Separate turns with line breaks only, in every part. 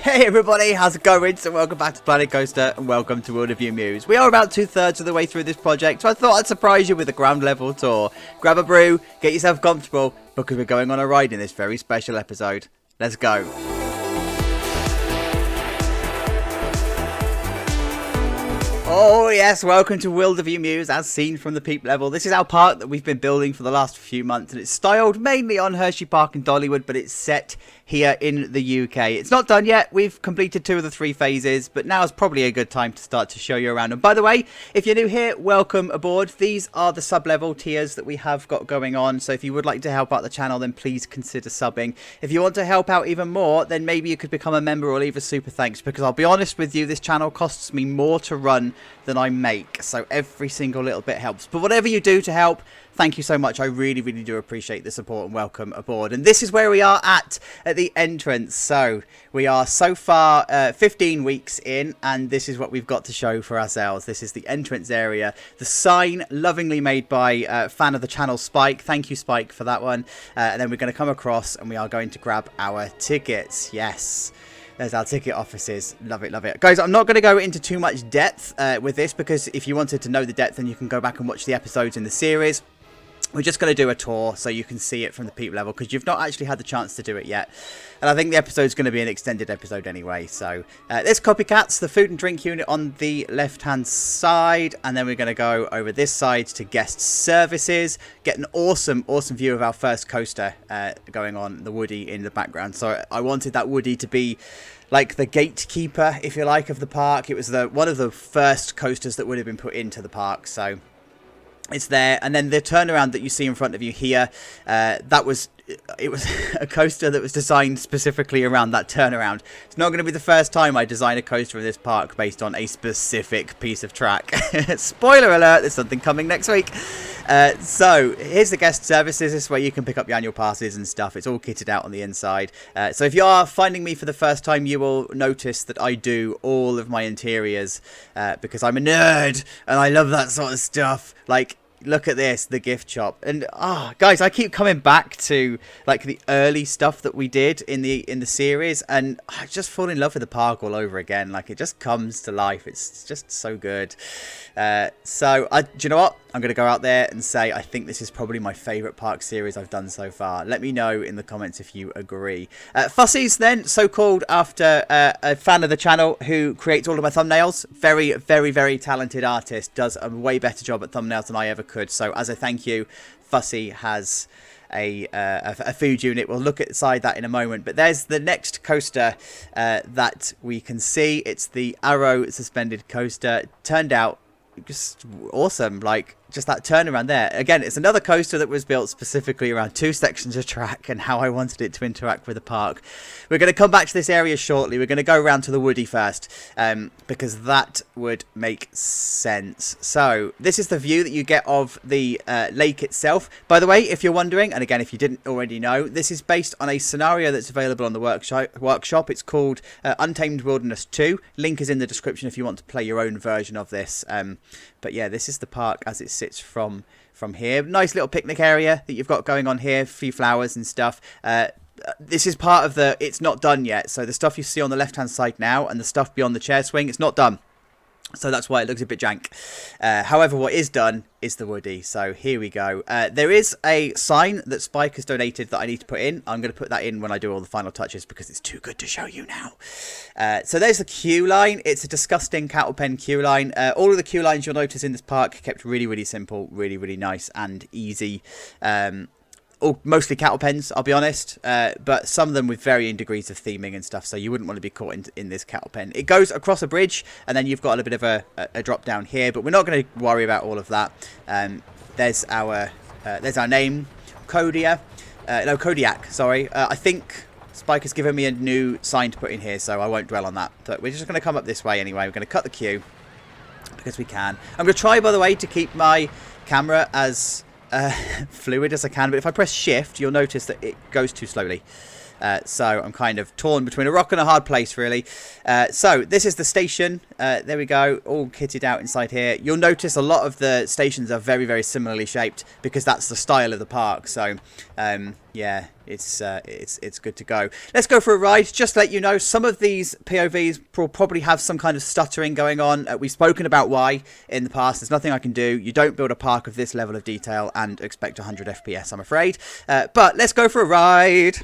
Hey everybody, how's it going? So welcome back to Planet Coaster and welcome to Wilderview Mews. We are about 2/3 of the way through this project, so I thought I'd surprise you with a ground level tour. Grab a brew, get yourself comfortable, because we're going on a ride in this very special episode. Let's go. Oh yes, welcome to Wilderview Mews as seen from the peep level. This is our park that we've been building for the last few months and it's styled mainly on Hershey Park and Dollywood, but it's set here in the UK. It's not done yet. We've completed 2 of the 3 phases, but now is probably a good time to start to show you around. And by the way, if you're new here, welcome aboard. These are the sub-level tiers that we have got going on. So if you would like to help out the channel, then please consider subbing. If you want to help out even more, then maybe you could become a member or leave a super thanks, because I'll be honest with you, this channel costs me more to run than I make. So every single little bit helps. But whatever you do to help, thank you so much. I really, really do appreciate the support and welcome aboard. And this is where we are at the entrance. So we are so far 15 weeks in, and this is what we've got to show for ourselves. This is the entrance area. The sign, lovingly made by fan of the channel, Spike. Thank you, Spike, for that one. And then we're going to come across and we are going to grab our tickets. Yes. There's our ticket offices. Love it, love it. Guys, I'm not going to go into too much depth with this, because if you wanted to know the depth, then you can go back and watch the episodes in the series. We're just going to do a tour so you can see it from the peep level, because you've not actually had the chance to do it yet. And I think the episode's going to be an extended episode anyway. So there's Copycats, the food and drink unit on the left-hand side. And then we're going to go over this side to guest services. Get an awesome, awesome view of our first coaster going on, the Woody in the background. So I wanted that Woody to be like the gatekeeper, if you like, of the park. It was one of the first coasters that would have been put into the park. So it's there. And then the turnaround that you see in front of you here, it was a coaster that was designed specifically around that turnaround. It's not going to be the first time I design a coaster in this park based on a specific piece of track. Spoiler alert, there's something coming next week. So here's the guest services. This is where you can pick up your annual passes and stuff. It's all kitted out on the inside. So if you are finding me for the first time, you will notice that I do all of my interiors because I'm a nerd and I love that sort of stuff. Like, look at this, the gift shop. And guys, I keep coming back to like the early stuff that we did in the series, and I just fall in love with the park all over again. Like, it just comes to life. It's just so good. Do you know what? I'm going to go out there and say I think this is probably my favourite park series I've done so far. Let me know in the comments if you agree. Fussies, then, so called after a fan of the channel who creates all of my thumbnails. Very, very, very talented artist. Does a way better job at thumbnails than I ever could. So as a thank you, Fussy has a food unit. We'll look inside that in a moment. But there's the next coaster that we can see. It's the Arrow suspended coaster. Turned out just awesome. Like, just that turnaround there. Again, it's another coaster that was built specifically around 2 sections of track and how I wanted it to interact with the park. We're going to come back to this area shortly. We're going to go around to the Woody first, because that would make sense. So this is the view that you get of the lake itself. By the way, if you're wondering, and again, if you didn't already know, this is based on a scenario that's available on the workshop. It's called Untamed Wilderness 2. Link is in the description if you want to play your own version of this. But yeah, this is the park as it sits from here. Nice little picnic area that you've got going on here. A few flowers and stuff. This is part of it's not done yet. So the stuff you see on the left hand side now and the stuff beyond the chair swing, it's not done. So that's why it looks a bit jank. However, what is done is the Woody. So here we go. There is a sign that Spike has donated that I need to put in. I'm going to put that in when I do all the final touches because it's too good to show you now. So there's the queue line. It's a disgusting cattle pen queue line. All of the queue lines you'll notice in this park kept really, really simple, really, really nice and easy. Mostly cattle pens, I'll be honest, but some of them with varying degrees of theming and stuff, so you wouldn't want to be caught in this cattle pen. It goes across a bridge, and then you've got a bit of a drop down here, but we're not going to worry about all of that. There's our name, Kodiak, sorry. I think Spike has given me a new sign to put in here, so I won't dwell on that. But we're just going to come up this way anyway. We're going to cut the queue, because we can. I'm going to try, by the way, to keep my camera as fluid as I can, but if I press shift, you'll notice that it goes too slowly. So I'm kind of torn between a rock and a hard place, really. So this is the station. There we go, all kitted out inside here. You'll notice a lot of the stations are very, very similarly shaped because that's the style of the park. So yeah, it's good to go. Let's go for a ride. Just to let you know, some of these POVs will probably have some kind of stuttering going on. We've spoken about why in the past. There's nothing I can do. You don't build a park of this level of detail and expect 100 FPS, I'm afraid. But let's go for a ride.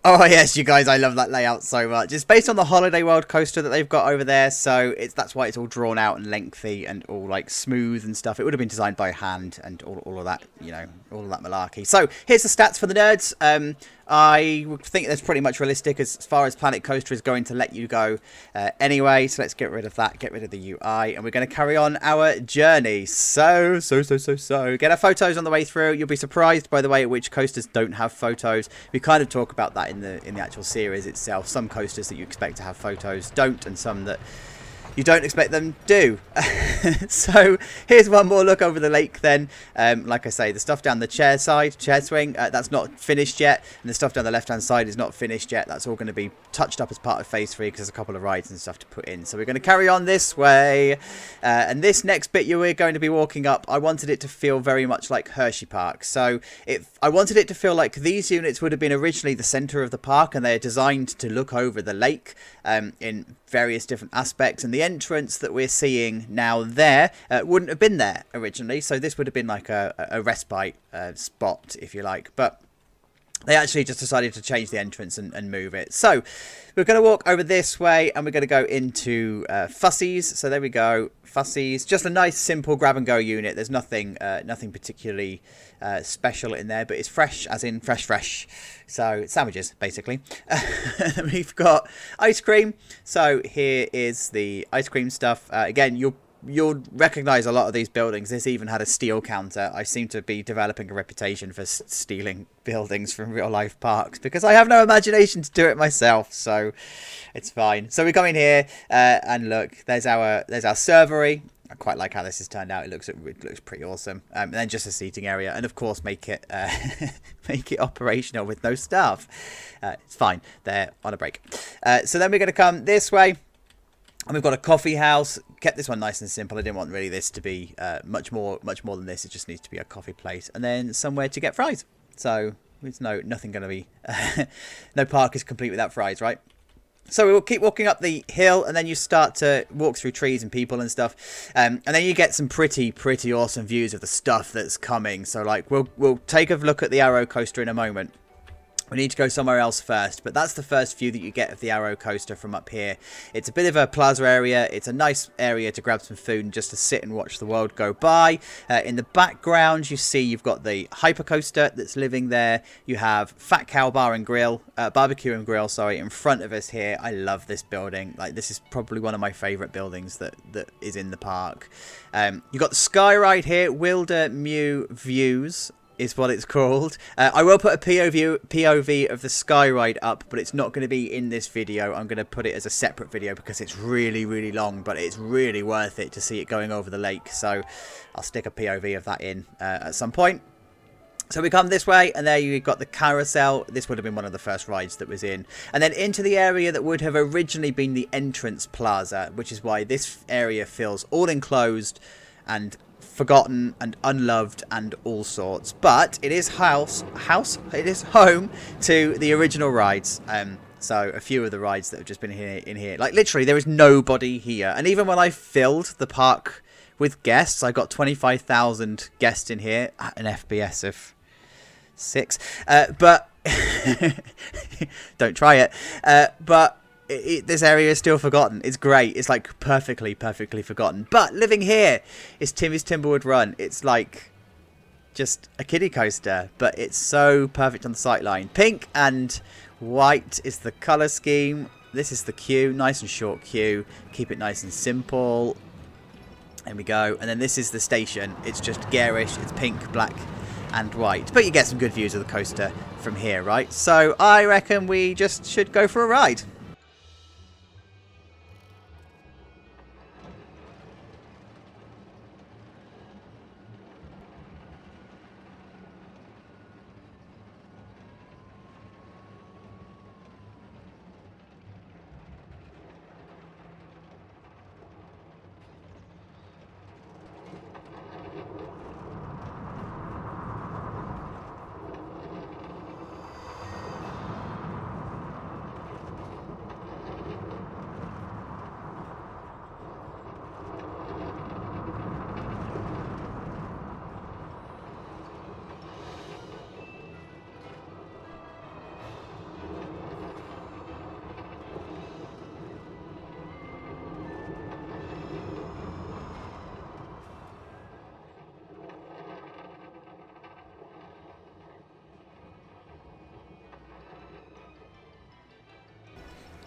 Oh yes, you guys, I love that layout so much. It's based on the Holiday World coaster that they've got over there, so that's why it's all drawn out and lengthy and all like smooth and stuff. It would have been designed by hand and all of that, you know, all of that malarkey. So here's the stats for the nerds. I think that's pretty much realistic as far as Planet Coaster is going to let you go anyway. So let's get rid of that, get rid of the UI, and we're going to carry on our journey. So get our photos on the way through. You'll be surprised by the way at which coasters don't have photos. We kind of talk about that in the actual series itself. Some coasters that you expect to have photos don't, and some that you don't expect them do. So here's one more look over the lake then. Like I say, the stuff down the chair swing, that's not finished yet, and the stuff down the left hand side is not finished yet. That's all going to be touched up as part of phase 3 because there's a couple of rides and stuff to put in. So we're going to carry on this way, and this next bit we're going to be walking up, I wanted it to feel very much like Hershey Park. So I wanted it to feel like these units would have been originally the center of the park, and they're designed to look over the lake in various different aspects, and the entrance that we're seeing now there wouldn't have been there originally, so this would have been like a respite spot, if you like, but they actually just decided to change the entrance and move it. So we're going to walk over this way, and we're going to go into Fussies. So there we go, Fussies, just a nice simple grab and go unit. There's nothing particularly special in there, but it's fresh, as in fresh. So sandwiches, basically. We've got ice cream. So here is the ice cream stuff. Again, you'll recognize a lot of these buildings. This even had a steel counter. I seem to be developing a reputation for stealing buildings from real life parks because I have no imagination to do it myself, so it's fine. So we come in here and look, there's our servery. I quite like how this has turned out. It looks pretty awesome. And then just a seating area, and of course make it operational with no staff. It's fine. They're on a break. So then we're going to come this way. And we've got a coffee house. Kept this one nice and simple. I didn't want really this to be much more than this. It just needs to be a coffee place, and then somewhere to get fries. So there's nothing going to be. No park is complete without fries, right? So we'll keep walking up the hill, and then you start to walk through trees and people and stuff, and then you get some pretty awesome views of the stuff that's coming. So like we'll take a look at the Arrow coaster in a moment. We need to go somewhere else first, but that's the first view that you get of the Arrow Coaster from up here. It's a bit of a plaza area. It's a nice area to grab some food and just to sit and watch the world go by. In the background, you see you've got the Hyper Coaster that's living there. You have Fat Cow Bar and Grill, Barbecue and Grill, sorry, in front of us here. I love this building. Like, this is probably one of my favourite buildings that is in the park. You've got the Sky Ride here, Wilderview Views is what it's called. I will put a POV of the Sky Ride up, but it's not going to be in this video. I'm going to put it as a separate video because it's really, really long, but it's really worth it to see it going over the lake. So I'll stick a POV of that in at some point. So we come this way, and there you've got the carousel. This would have been one of the first rides that was in. And then into the area that would have originally been the entrance plaza, which is why this area feels all enclosed and forgotten and unloved and all sorts, but it is it is home to the original rides. So a few of the rides that have just been in here, like literally there is nobody here, and even when I filled the park with guests, I got 25,000 guests in here at an FPS of 6, but don't try it, but this area is still forgotten. It's great. It's like perfectly forgotten. But living here is Timmy's Timberwood Run. It's like just a kiddie coaster, but it's so perfect on the sightline. Pink and white is the colour scheme. This is the queue. Nice and short queue. Keep it nice and simple. There we go. And then this is the station. It's just garish. It's pink, black and white. But you get some good views of the coaster from here, right? So I reckon we just should go for a ride.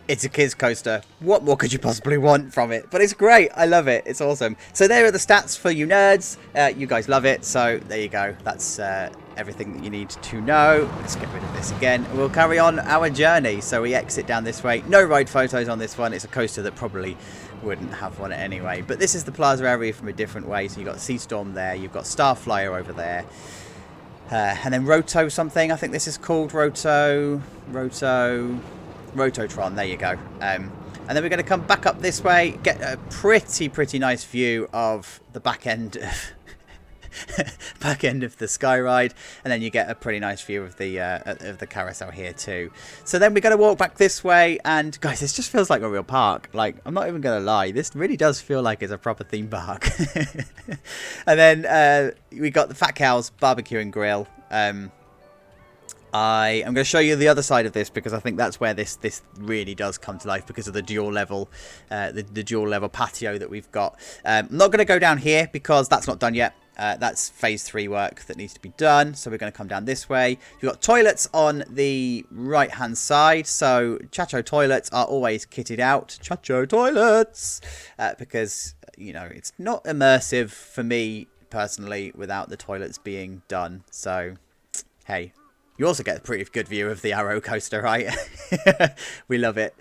It's a kids coaster. What more could you possibly want from it? But it's great. I love it. It's awesome. So there are the stats for you nerds. You guys love it. So there you go. That's everything that you need to know. Let's get rid of this again. We'll carry on our journey. So we exit down this way. No ride photos on this one. It's a coaster that probably wouldn't have one anyway. But this is the plaza area from a different way. So you've got Sea Storm there. You've got Starflyer over there. And then Roto something. I think this is called Rototron, there you go. And then we're going to come back up this way, get a pretty nice view of the back end of the Sky Ride, and then you get a pretty nice view of the carousel here too. So then we're going to walk back this way, and guys, this just feels like a real park. Like, I'm not even going to lie, this really does feel like it's a proper theme park. And then we got the Fat Cow's Barbecue and Grill. I am going to show you the other side of this because I think that's where this really does come to life because of the dual level patio that we've got. I'm not going to go down here because that's not done yet. That's phase 3 work that needs to be done. So we're going to come down this way. You've got toilets on the right hand side. So Chacho toilets are always kitted out. Chacho toilets! Because, you know, it's not immersive for me personally without the toilets being done. So, hey. You also get a pretty good view of the Arrow Coaster, right? We love it.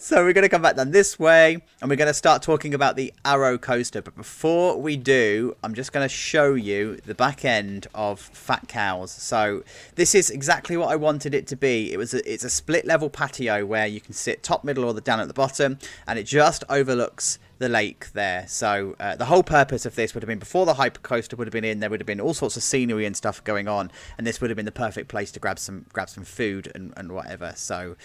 So we're going to come back down this way, and we're going to start talking about the Arrow Coaster. But before we do, I'm just going to show you the back end of Fat Cow's. So this is exactly what I wanted it to be. It's a split level patio where you can sit top, middle, or down at the bottom, and it just overlooks the lake there. So the whole purpose of this would have been before the Hyper Coaster would have been in, there would have been all sorts of scenery and stuff going on, and this would have been the perfect place to grab some food and whatever. So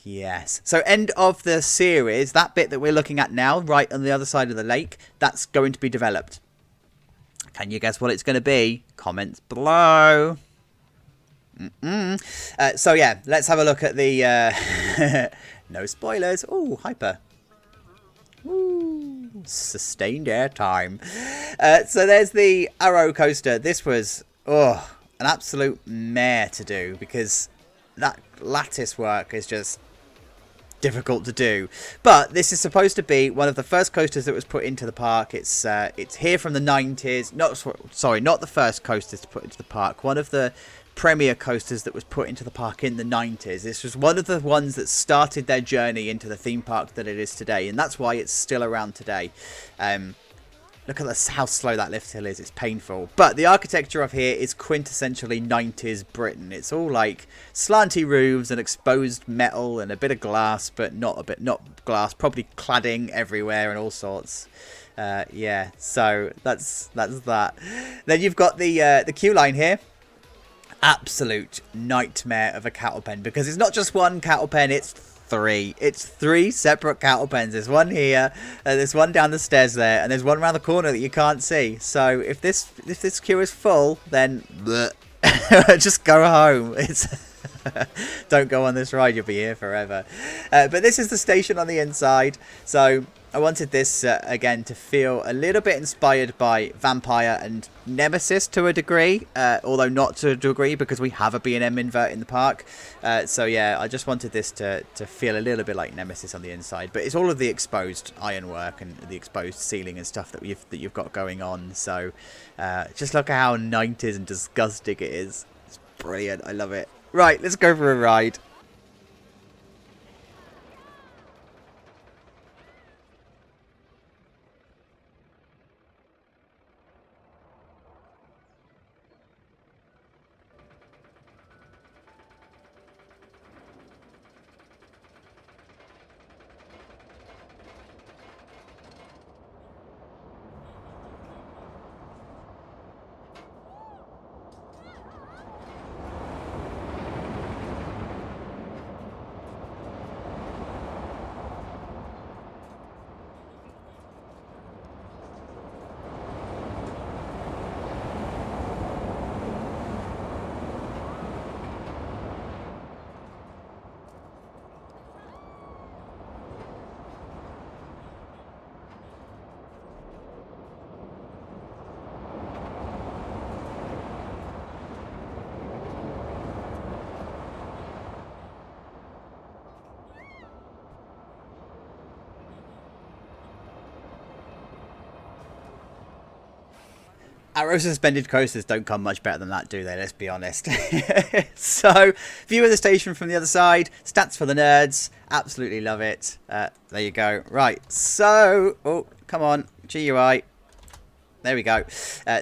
yes, so end of the series, that bit that we're looking at now right on the other side of the lake, that's going to be developed. Can you guess what it's going to be? Comments below. So yeah, let's have a look at the no spoilers. Oh, Hyper. Ooh, sustained airtime. So there's the Arrow coaster. This was an absolute mare to do because that lattice work is just difficult to do. But this is supposed to be one of the first coasters that was put into the park. It's here from the 90s. Not the first coasters to put into the park. One of the premier coasters that was put into the park in the 90s. This was one of the ones that started their journey into the theme park that it is today, and that's why it's still around today. Look at this, how slow that lift hill is. It's painful. But the architecture of here is quintessentially 90s Britain. It's all like slanty roofs and exposed metal and a bit of glass, but not glass, probably cladding everywhere and all sorts. Yeah, so that's that. Then you've got the queue line here. Absolute nightmare of a cattle pen, because it's not just one cattle pen, it's three separate cattle pens. There's one here, there's one down the stairs there, and there's one around the corner that you can't see. So if this queue is full, then just go home. Don't go on this ride, you'll be here forever. But this is the station on the inside. So I wanted this again to feel a little bit inspired by Vampire and Nemesis to a degree, although not to a degree because we have a B&M Invert in the park. So yeah, I just wanted this to feel a little bit like Nemesis on the inside, but it's all of the exposed ironwork and the exposed ceiling and stuff that you've got going on. So just look at how 90s and disgusting it is. It's brilliant. I love it. Right, let's go for a ride. Arrow suspended coasters don't come much better than that, do they? Let's be honest. So, view of the station from the other side. Stats for the nerds. Absolutely love it. There you go. Right, so... Oh, come on. GUI. There we go.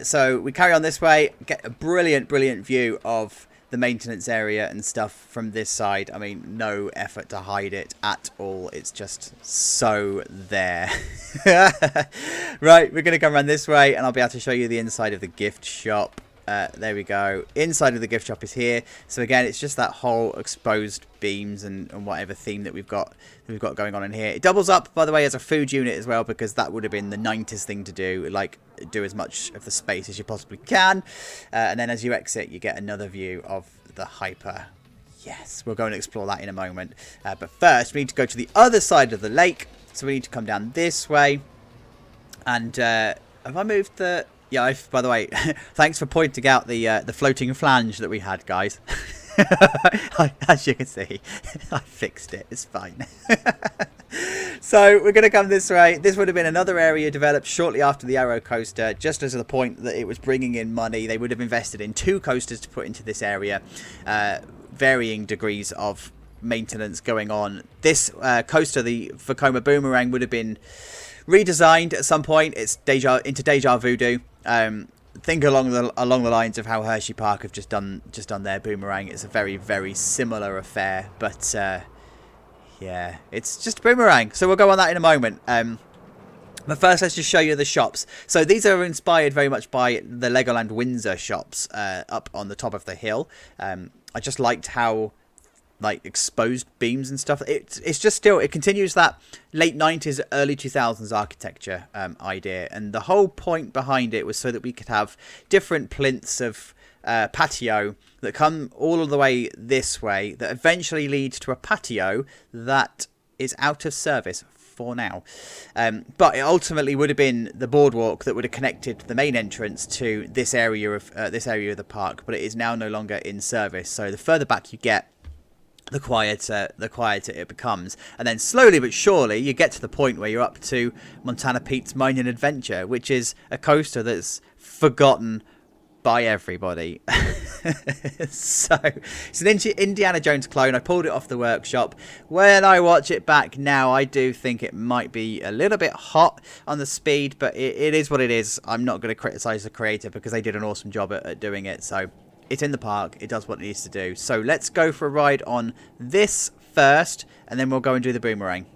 So, we carry on this way. Get a brilliant, brilliant view of the maintenance area and stuff from this side. I mean, no effort to hide it at all. It's just so there. Right, we're going to come around this way and I'll be able to show you the inside of the gift shop. There we go. Inside of the gift shop is here. So again, it's just that whole exposed beams and whatever theme that we've got going on in here. It doubles up, by the way, as a food unit as well, because that would have been the 90s thing to do. Like, do as much of the space as you possibly can. And then as you exit, you get another view of the Hyper. Yes, we'll go and explore that in a moment. But first, we need to go to the other side of the lake. So we need to come down this way. And have I moved the... Yeah, by the way, thanks for pointing out the floating flange that we had, guys. As you can see, I fixed it. It's fine. So we're going to come this way. This would have been another area developed shortly after the Arrow coaster, just as the point that it was bringing in money. They would have invested in 2 coasters to put into this area, varying degrees of maintenance going on. This coaster, the Vekoma Boomerang, would have been redesigned at some point. It's into Deja Voodoo. Think along the lines of how Hershey Park have just done their Boomerang. It's a very, very similar affair, but yeah, it's just a Boomerang. So we'll go on that in a moment. But first, let's just show you the shops. So these are inspired very much by the Legoland Windsor shops up on the top of the hill. I just liked how like exposed beams and stuff. It's just still, it continues that late 90s, early 2000s architecture idea. And the whole point behind it was so that we could have different plinths of patio that come all of the way this way that eventually leads to a patio that is out of service for now. But it ultimately would have been the boardwalk that would have connected the main entrance to this area of the park, but it is now no longer in service. So the further back you get, the quieter it becomes, and then slowly but surely you get to the point where you're up to Montana Pete's Mining Adventure, which is a coaster that's forgotten by everybody. So it's an Indiana Jones clone. I pulled it off the workshop. When I watch it back now, I do think it might be a little bit hot on the speed, but it is what it is. I'm not going to criticize the creator because they did an awesome job at doing it. So it's in the park. It does what it needs to do. So let's go for a ride on this first, and then we'll go and do the Boomerang.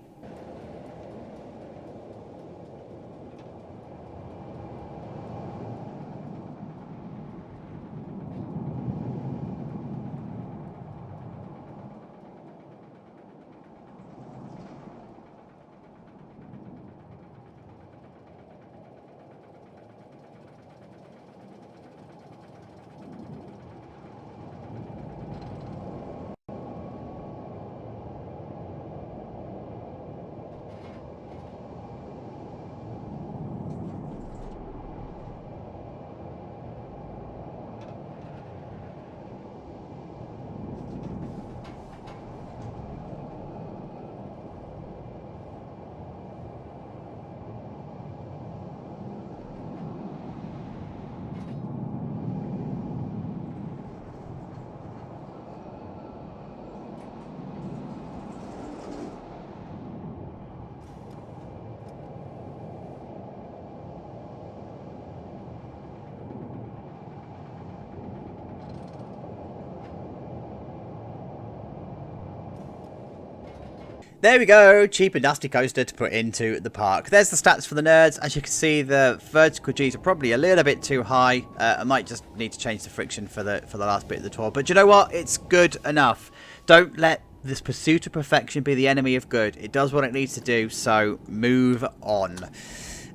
There we go, cheap and dusty coaster to put into the park. There's the stats for the nerds. As you can see, the vertical G's are probably a little bit too high. I might just need to change the friction for the last bit of the tour. But you know what? It's good enough. Don't let this pursuit of perfection be the enemy of good. It does what it needs to do, so move on.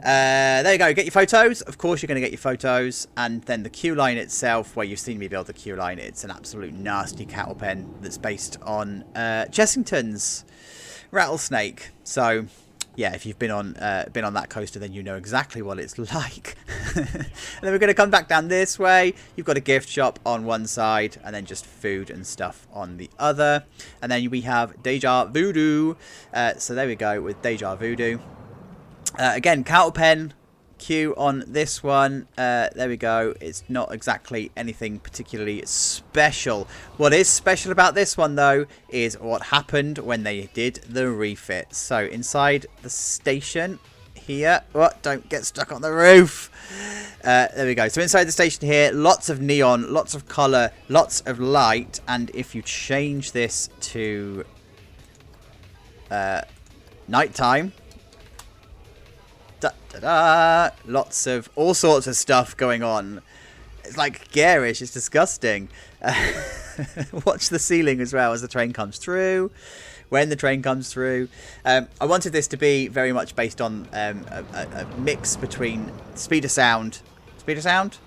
There you go, get your photos. Of course you're going to get your photos. And then the queue line itself, where you've seen me build the queue line, it's an absolute nasty cattle pen that's based on Chessington's rattlesnake. So yeah, if you've been on that coaster, then you know exactly what it's like. And then we're going to come back down this way. You've got a gift shop on one side, and then just food and stuff on the other. And then we have Deja Voodoo. So there we go with Deja Voodoo. Again, cattle pen queue on this one. There we go. It's not exactly anything particularly special. What is special about this one, though, is what happened when they did the refit. So inside the station here, don't get stuck on the roof. There we go. So inside the station here, lots of neon, lots of colour, lots of light. And if you change this to nighttime, lots of all sorts of stuff going on. It's like garish. It's disgusting. Watch the ceiling as well as the train comes through. When the train comes through, I wanted this to be very much based on a mix between Speed of Sound,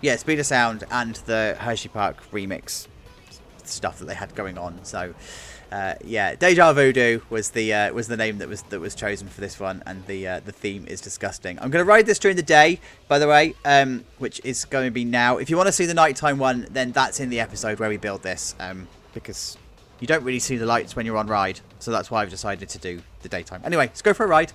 yeah, Speed of Sound, and the Hershey Park remix stuff that they had going on. So yeah, Deja Voodoo was the name that was chosen for this one, and the theme is disgusting. I'm going to ride this during the day, by the way, which is going to be now. If you want to see the nighttime one, then that's in the episode where we build this, because you don't really see the lights when you're on ride, so that's why I've decided to do the daytime. Anyway, let's go for a ride.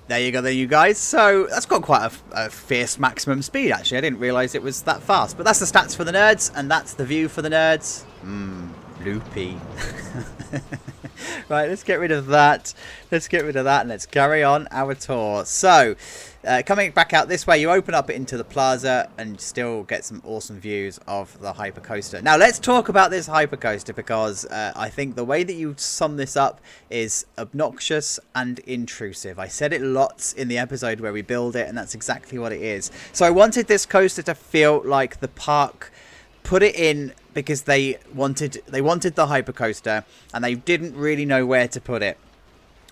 There you go, there you guys. So that's got quite a fierce maximum speed, actually. I didn't realise it was that fast. But that's the stats for the nerds, and that's the view for the nerds. Loopy. Right, let's get rid of that. Let's get rid of that, and let's carry on our tour. So, coming back out this way, you open up into the plaza and still get some awesome views of the hyper coaster. Now, let's talk about this hyper coaster, because I think the way that you sum this up is obnoxious and intrusive. I said it lots in the episode where we build it, and that's exactly what it is. So I wanted this coaster to feel like the park put it in because they wanted the hyper coaster, and they didn't really know where to put it.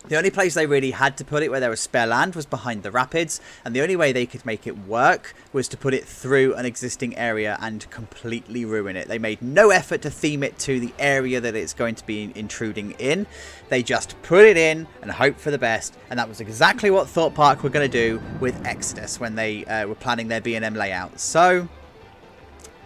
The only place they really had to put it where there was spare land was behind the rapids, and the only way they could make it work was to put it through an existing area and completely ruin it. They made no effort to theme it to the area that it's going to be intruding in. They just put it in and hope for the best, and that was exactly what Thorpe Park were going to do with Exodus when they were planning their B&M layout. So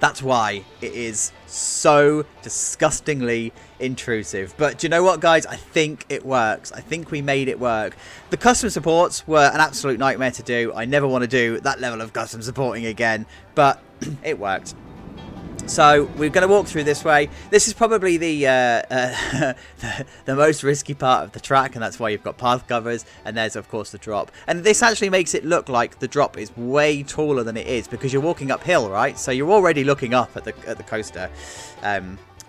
that's why it is so disgustingly intrusive. But do you know what, guys? I think it works. I think we made it work. The custom supports were an absolute nightmare to do. I never want to do that level of custom supporting again, but it worked. So we're going to walk through this way. This is probably the most risky part of the track, and that's why you've got path covers, and there's of course the drop. And this actually makes it look like the drop is way taller than it is, because you're walking uphill, right? So you're already looking up at the coaster.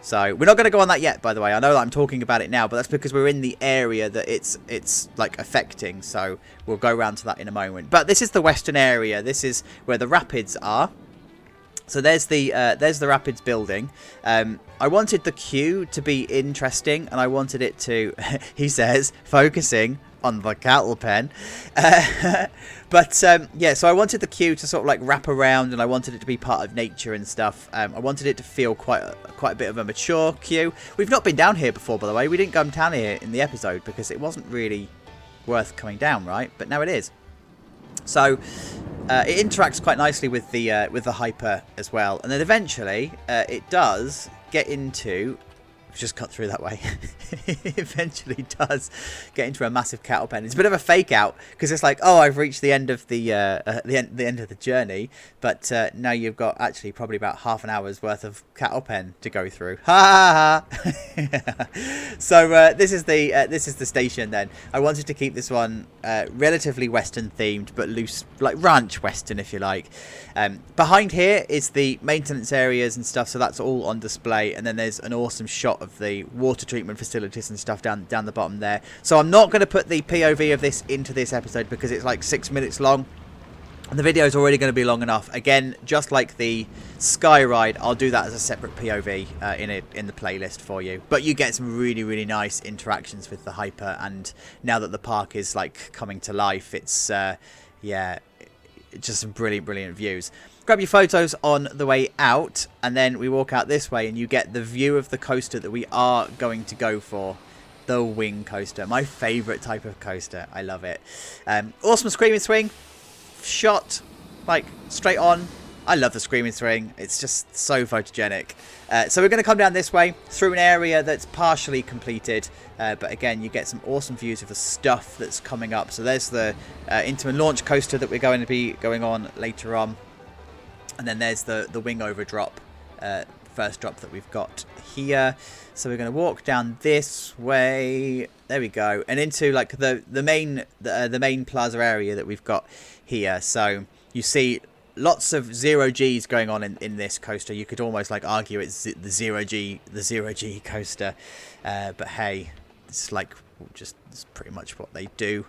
So we're not going to go on that yet, by the way. I know that I'm talking about it now, but that's because we're in the area that it's like affecting. So we'll go around to that in a moment. But this is the western area. This is where the rapids are. So there's the rapids building. I wanted the queue to be interesting, and I wanted it to, he says, focusing on the cattle pen. But yeah, so I wanted the queue to sort of like wrap around, and I wanted it to be part of nature and stuff. I wanted it to feel quite a bit of a mature queue. We've not been down here before, by the way. We didn't come down here in the episode because it wasn't really worth coming down, right? But now it is. So it interacts quite nicely with the hyper as well, and then eventually it does get into. Just cut through that way. It eventually does get into a massive cattle pen. It's a bit of a fake out, because it's like, oh, I've reached the end of the end of the journey, but now you've got actually probably about half an hour's worth of cattle pen to go through. Ha ha ha! So this is the station. Then I wanted to keep this one relatively Western themed, but loose, like ranch Western, if you like. Behind here is the maintenance areas and stuff, so that's all on display, and then there's an awesome shot of the water treatment facilities and stuff down the bottom there. So I'm not going to put the POV of this into this episode because it's like 6 minutes long, and the video is already going to be long enough. Again, just like the Sky Ride, I'll do that as a separate POV in the playlist for you. But you get some really nice interactions with the hyper, and now that the park is like coming to life, it's yeah, just some brilliant views. Grab your photos on the way out, and then we walk out this way and you get the view of the coaster that we are going to go for. The wing coaster, my favourite type of coaster. I love it. Awesome screaming swing, shot like straight on. I love the screaming swing. It's just so photogenic. So we're going to come down this way through an area that's partially completed. But again, you get some awesome views of the stuff that's coming up. So there's the Intamin launch coaster that we're going to be going on later on. And then there's the wing over drop, first drop that we've got here. So we're going to walk down this way. There we go, and into like the main plaza area that we've got here. So you see lots of 0Gs going on in this coaster. You could almost like argue it's the 0G coaster, but hey, it's like just it's pretty much what they do.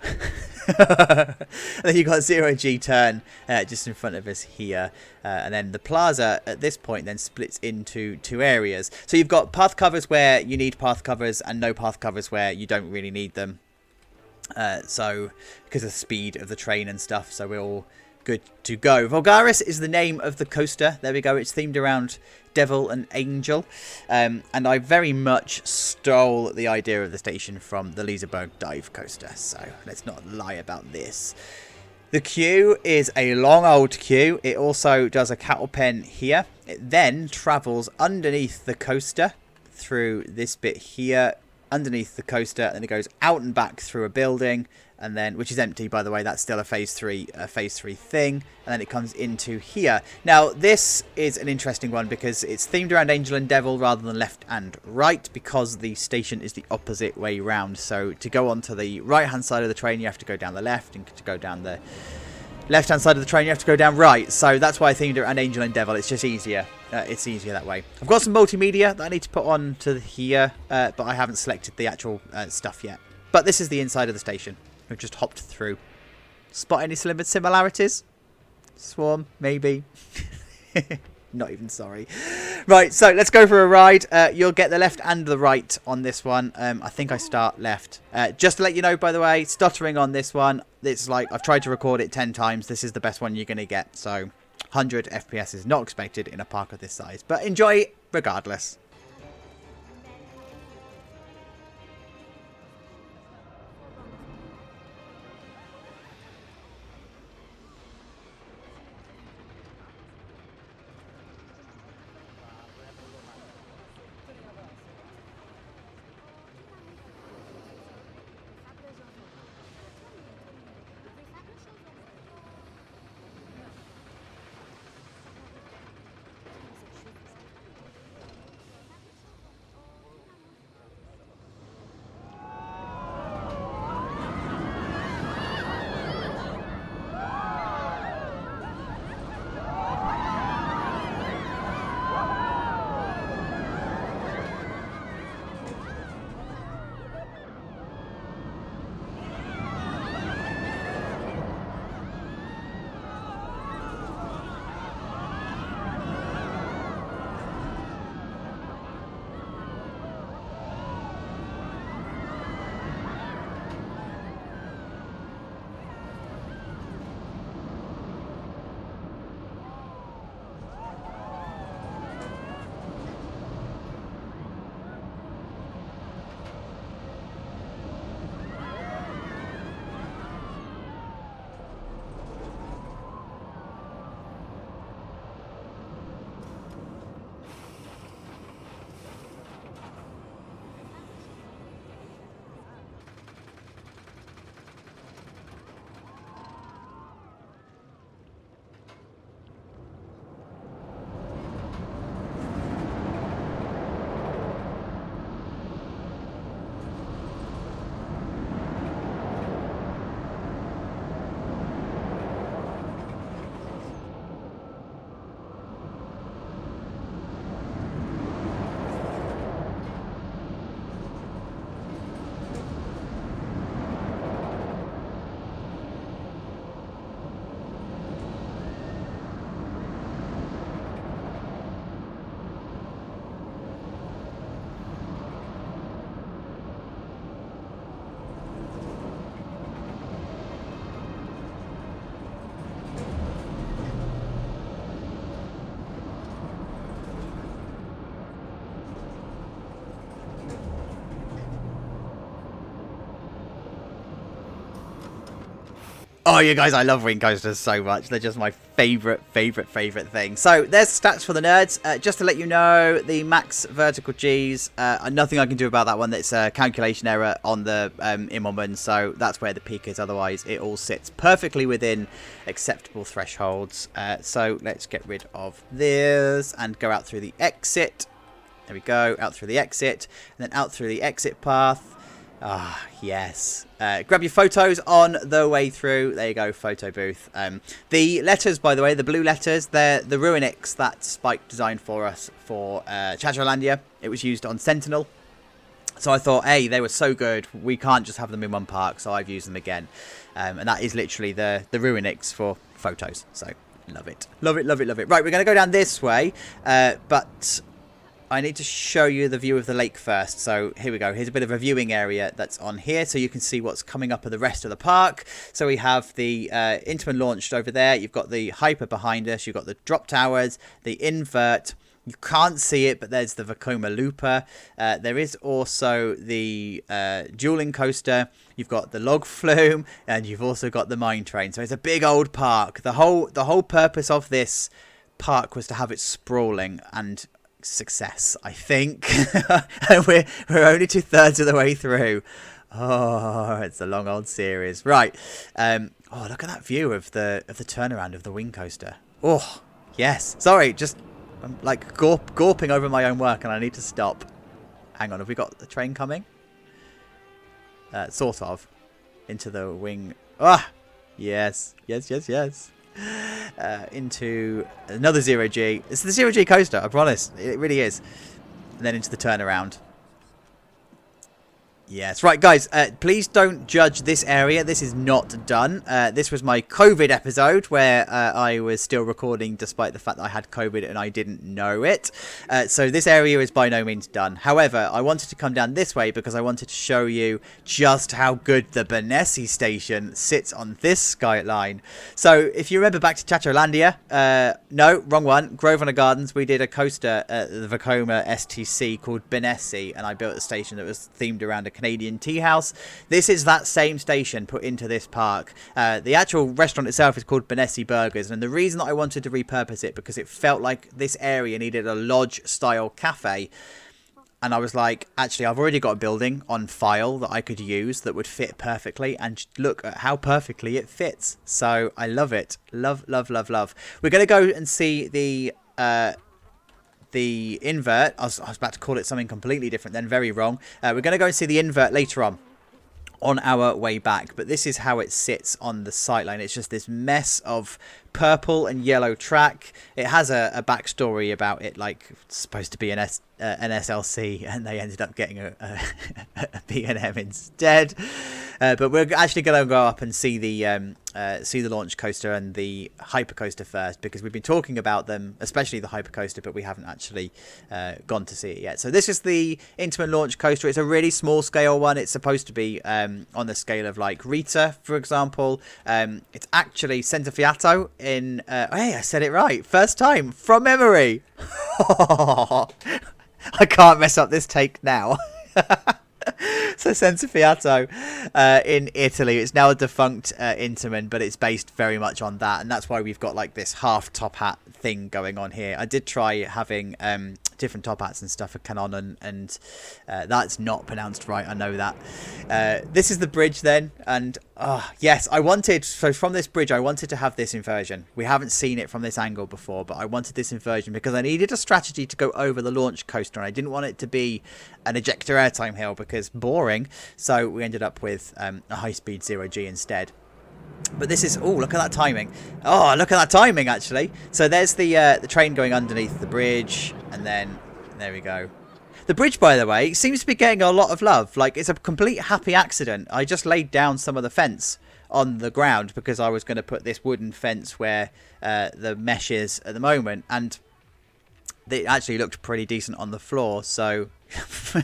And then you've got 0G turn just in front of us here, and then the plaza at this point then splits into two areas. So you've got path covers where you need path covers, and no path covers where you don't really need them. So because of the speed of the train and stuff, so we're all good to go. Vulgaris is the name of the coaster. There we go. It's themed around Devil and Angel, and I very much stole the idea of the station from the Liseberg dive coaster, so let's not lie about this. The queue is a long old queue. It also does a cattle pen here. It then travels underneath the coaster through this bit here, underneath the coaster, and then it goes out and back through a building, and then, which is empty, by the way. That's still a phase three thing, and then it comes into here. Now this is an interesting one because it's themed around Angel and Devil rather than left and right, because the station is the opposite way round. So to go onto the right hand side of the train, you have to go down the left, and to go down the left hand side of the train, you have to go down right. So that's why I themed it around Angel and Devil. It's just easier. It's easier that way. I've got some multimedia that I need to put on to here, but I haven't selected the actual stuff yet. But this is the inside of the station. We've just hopped through. Spot any similarities? Swarm, maybe. Not even sorry. Right, so let's go for a ride. You'll get the left and the right on this one. I think I start left. Just to let you know, by the way, stuttering on this one. It's like I've tried to record it 10 times. This is the best one you're going to get. So 100 FPS is not expected in a park of this size. But enjoy it regardless. Oh, you guys, I love wing coasters so much. They're just my favourite thing. So, there's stats for the nerds. Just to let you know, the max vertical Gs, nothing I can do about that one. It's a calculation error on the Immelman, so that's where the peak is. Otherwise, it all sits perfectly within acceptable thresholds. So, let's get rid of this and go out through the exit. There we go, out through the exit, and then out through the exit path. Ah, yes. Grab your photos on the way through. There you go, photo booth. The letters, by the way, the blue letters, they're the Ruinix that Spike designed for us for Chatrolandia. It was used on Sentinel. So I thought, hey, they were so good, we can't just have them in one park, so I've used them again. And that is literally the Ruinix for photos. So, love it. Love it, love it, love it. Right, we're going to go down this way, but I need to show you the view of the lake first. So here we go. Here's a bit of a viewing area that's on here, so you can see what's coming up at the rest of the park. So we have the Intamin launched over there. You've got the Hyper behind us. You've got the drop towers, the Invert. You can't see it, but there's the Vekoma Looper. There is also the Dueling coaster. You've got the log flume, and you've also got the mine train. So it's a big old park. The whole purpose of this park was to have it sprawling, and success, I think. And we're only 2/3 of the way through. Oh, it's a long old series. Right. Oh, look at that view of the turnaround of the wing coaster. Oh, yes. Sorry, just I'm like gawping over my own work, and I need to stop. Hang on, have we got the train coming? Sort of. Into the wing. Ah, yes, yes, yes, yes. Into another 0G. It's the 0G coaster, I promise. It really is. And then into the turnaround. Yes, right, guys, please don't judge this area. This is not done. This was my COVID episode where I was still recording despite the fact that I had COVID and I didn't know it. So this area is by no means done. However, I wanted to come down this way because I wanted to show you just how good the Benesi station sits on this skyline. So if you remember back to Chacholandia, no, wrong one, Grosvenor Gardens, we did a coaster at the Vekoma STC called Benesi, and I built a station that was themed around a Canadian tea house. This is that same station put into this park. The actual restaurant itself is called Benesi Burgers, and the reason that I wanted to repurpose it because it felt like this area needed a lodge style cafe, and I was like, actually I've already got a building on file that I could use that would fit perfectly, and look at how perfectly it fits. So I love it. Love, love, love, love. We're going to go and see the invert. I was about to call it something completely different then, very wrong. We're going to go and see the invert later on our way back, but this is how it sits on the sightline. It's just this mess of purple and yellow track. It has a backstory about it, like it's supposed to be an SLC, and they ended up getting a B&M instead. But we're actually going to go up and see the launch coaster and the hyper coaster first, because we've been talking about them, especially the hyper coaster, but we haven't actually gone to see it yet. So this is the Intamin launch coaster. It's a really small scale one. It's supposed to be on the scale of like Rita, for example. It's actually Centro Fiato in hey, I said it right first time from memory. I can't mess up this take now. So Centro Fiato in Italy. It's now a defunct Intamin, but it's based very much on that, and that's why we've got like this half top hat thing going on here. I did try having different top hats and stuff for Canon, and that's not pronounced right, I know that. This is the bridge then, and yes, so from this bridge I wanted to have this inversion. We haven't seen it from this angle before, but I wanted this inversion because I needed a strategy to go over the launch coaster, and I didn't want it to be an ejector airtime hill because boring. So we ended up with a high-speed 0G instead. But this is, oh, look at that timing. Oh, look at that timing, actually. So there's the train going underneath the bridge, and then there we go. The bridge, by the way, seems to be getting a lot of love. Like, it's a complete happy accident. I just laid down some of the fence on the ground because I was going to put this wooden fence where the mesh is at the moment, and it actually looked pretty decent on the floor, so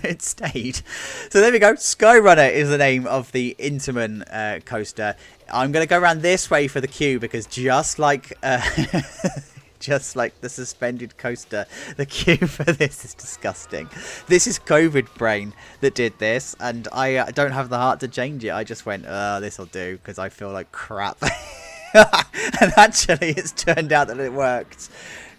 it stayed. So there we go. Skyrunner is the name of the Intamin coaster. I'm going to go around this way for the queue because just like just like the suspended coaster, the queue for this is disgusting. This is COVID brain that did this, and I don't have the heart to change it. I just went, this'll do because I feel like crap. And actually it's turned out that it worked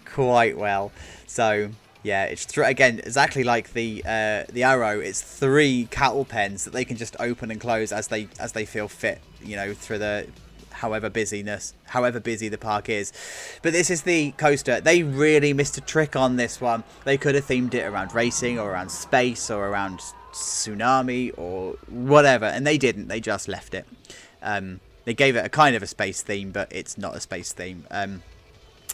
quite well. So yeah, it's again exactly like the arrow. It's 3 cattle pens that they can just open and close as they feel fit, you know, through the however busy the park is. But this is the coaster. They really missed a trick on this one. They could have themed it around racing or around space or around tsunami or whatever, and they didn't. They just left it. They gave it a kind of a space theme, but it's not a space theme.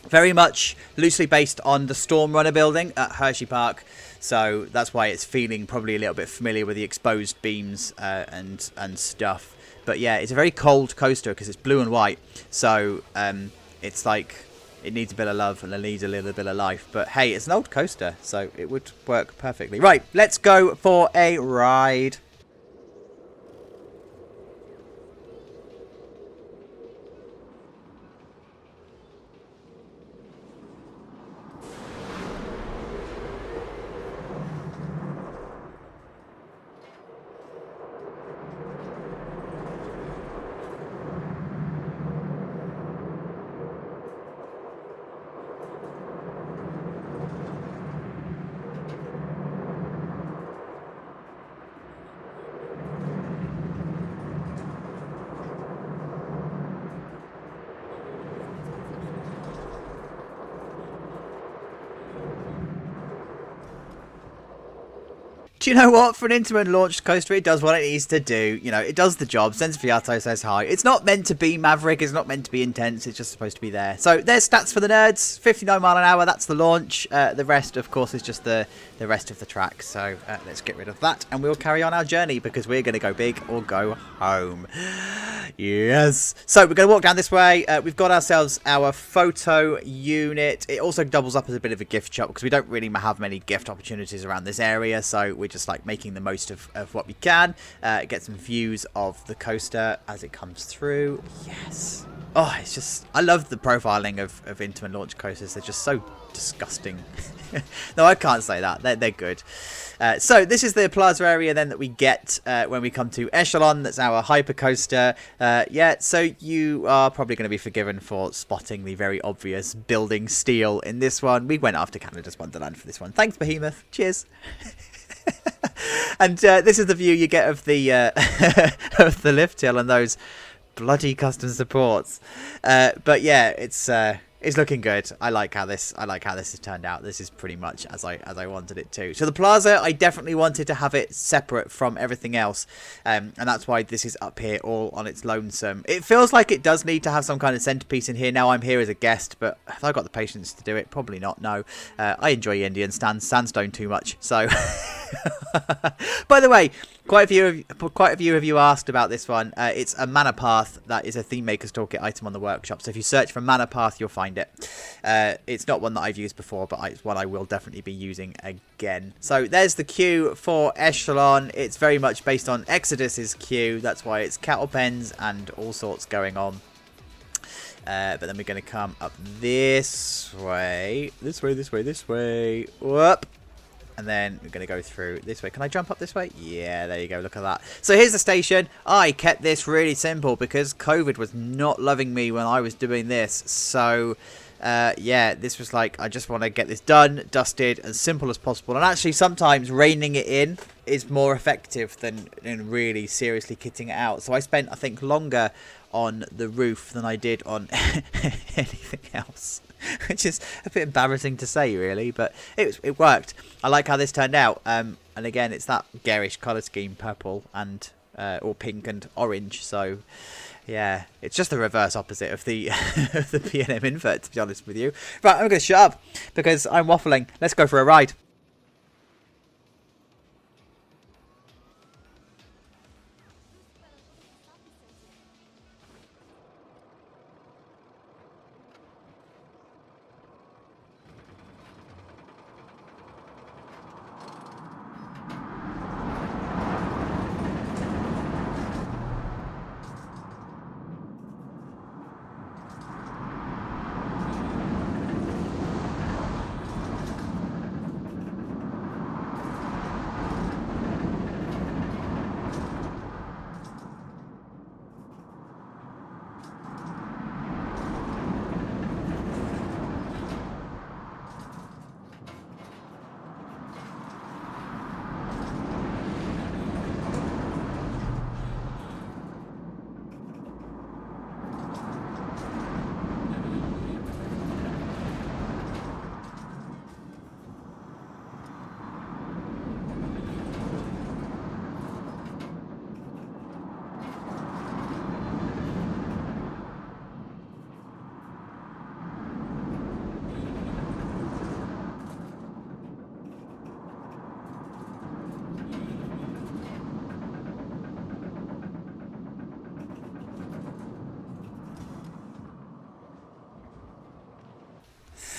Very much loosely based on the Storm Runner building at Hershey Park, so that's why it's feeling probably a little bit familiar with the exposed beams and stuff. But yeah, it's a very cold coaster because it's blue and white, so it's like it needs a bit of love and it needs a little bit of life. But hey, it's an old coaster, so it would work perfectly. Right, let's go for a ride. Do you know what? For an Intamin launched coaster, it does what it needs to do. You know, it does the job. Sensifiato says hi. It's not meant to be maverick. It's not meant to be intense. It's just supposed to be there. So there's stats for the nerds. 59 mile an hour. That's the launch. The rest, of course, is just the rest of the track. So let's get rid of that. And we'll carry on our journey because we're going to go big or go home. Yes. So we're going to walk down this way. We've got ourselves our photo unit. It also doubles up as a bit of a gift shop because we don't really have many gift opportunities around this area. So we're just like making the most of what we can. Get some views of the coaster as it comes through. Yes. Oh, it's just, I love the profiling of Intamin launch coasters. They're just so disgusting. No, I can't say that. They're good. So this is the plaza area then that we get when we come to Echelon. That's our hyper coaster. Yeah, so you are probably going to be forgiven for spotting the very obvious building steel in this one. We went after Canada's Wonderland for this one. Thanks, Behemoth. Cheers. And this is the view you get of the of the lift hill and those bloody custom supports. But yeah, it's looking good. I like how this has turned out. This is pretty much as I wanted it to. So the plaza, I definitely wanted to have it separate from everything else, and that's why this is up here all on its lonesome. It feels like it does need to have some kind of centerpiece in here. Now I'm here as a guest, but have I got the patience to do it? Probably not. No. I enjoy Indian sandstone too much. So, by the way, quite a few of you asked about this one. It's a mana path that is a theme maker's toolkit item on the workshop. So if you search for mana path, you'll find it. It's not one that I've used before, but it's one I will definitely be using again. So there's the queue for Echelon. It's very much based on Exodus's queue. That's why it's cattle pens and all sorts going on. But then we're going to come up this way. This way. Whoop. And then we're going to go through this way. Can I jump up this way? Yeah, there you go. Look at that. So here's the station. I kept this really simple because COVID was not loving me when I was doing this. So, yeah, this was like, I just want to get this done, dusted, as simple as possible. And actually, sometimes reining it in is more effective than really seriously kitting it out. So I spent, I think, longer on the roof than I did on anything else. Which is a bit embarrassing to say, really, but it worked. I like how this turned out. And again, it's that garish colour scheme, purple and or pink and orange. So yeah, it's just the reverse opposite of the of the B&M Invert, to be honest with you. Right, I'm going to shut up because I'm waffling. Let's go for a ride.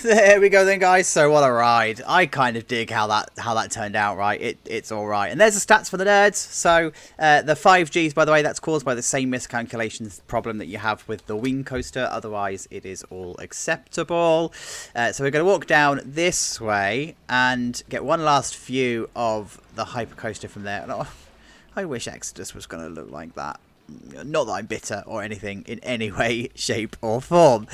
There we go then, guys. So what a ride. I kind of dig how that turned out, right? It's all right. And there's the stats for the nerds. So the 5Gs, by the way, that's caused by the same miscalculations problem that you have with the wing coaster. Otherwise, it is all acceptable. So we're going to walk down this way and get one last view of the hyper coaster from there. And I wish Exodus was going to look like that. Not that I'm bitter or anything in any way, shape or form.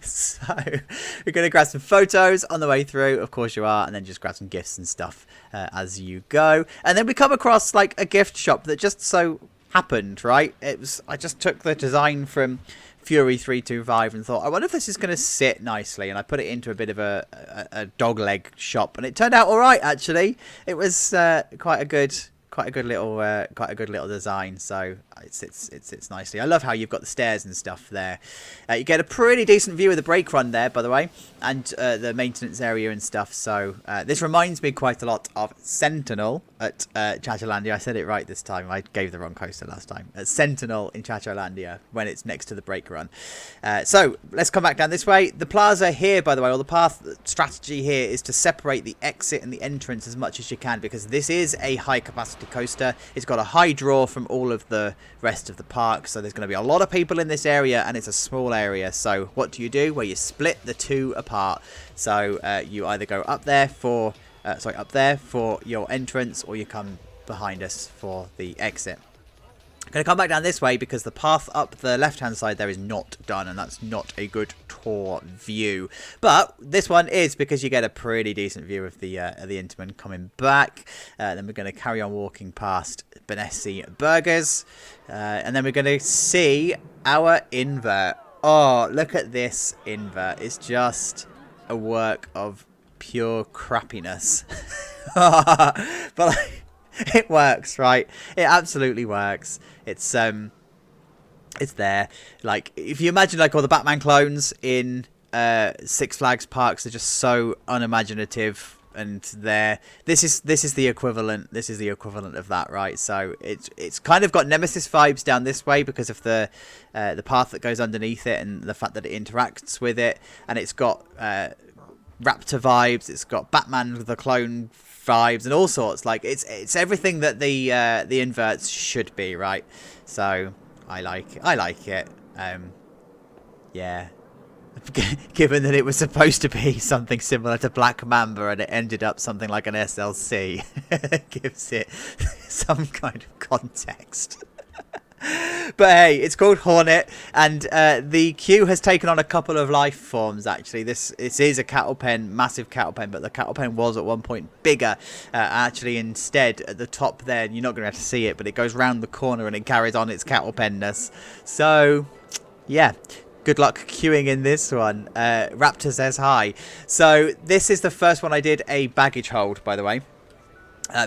So we're going to grab some photos on the way through. Of course you are. And then just grab some gifts and stuff as you go. And then we come across like a gift shop that just so happened, right? I just took the design from Fury 325 and thought, I wonder if this is going to sit nicely, and I put it into a bit of a dog leg shop, and it turned out all right. Actually, it was quite a good little design. So it sits nicely. I love how you've got the stairs and stuff there. You get a pretty decent view of the brake run there, by the way, and the maintenance area and stuff. So this reminds me quite a lot of Sentinel at Chachalandia. I said it right this time. I gave the wrong coaster last time. Sentinel in Chachalandia when it's next to the brake run. So let's come back down this way. The plaza here, by the way, or the path strategy here is to separate the exit and the entrance as much as you can, because this is a high capacity coaster. It's got a high draw from all of the rest of the park, so there's going to be a lot of people in this area, and it's a small area. So what do? Well, you split the two apart. So you either go up there for your entrance, or you come behind us for the exit. I'm going to come back down this way because the path up the left-hand side there is not done, and that's not a good tour view. But this one is, because you get a pretty decent view of the Intamin coming back. Then we're going to carry on walking past Benessi Burgers, and then we're going to see our invert. Oh, look at this invert. It's just a work of pure crappiness. But it works, right? It absolutely works. It's there. Like, if you imagine like all the Batman clones in Six Flags parks are just so unimaginative, and this is the equivalent. This is the equivalent of that, right? So it's kind of got Nemesis vibes down this way because of the path that goes underneath it and the fact that it interacts with it, and it's got Raptor vibes. It's got Batman the clone vibes and all sorts. Like it's everything that the inverts should be, right? So I like it. Yeah. Given that it was supposed to be something similar to Black Mamba and it ended up something like an SLC, it gives it some kind of context. But hey, it's called Hornet, and the queue has taken on a couple of life forms, actually. This is a cattle pen, massive cattle pen, but the cattle pen was at one point bigger. Actually, instead, at the top there, you're not going to have to see it, but it goes round the corner and it carries on its cattle penness. So, yeah. Good luck queuing in this one. Raptor says hi. So this is the first one I did a baggage hold, by the way.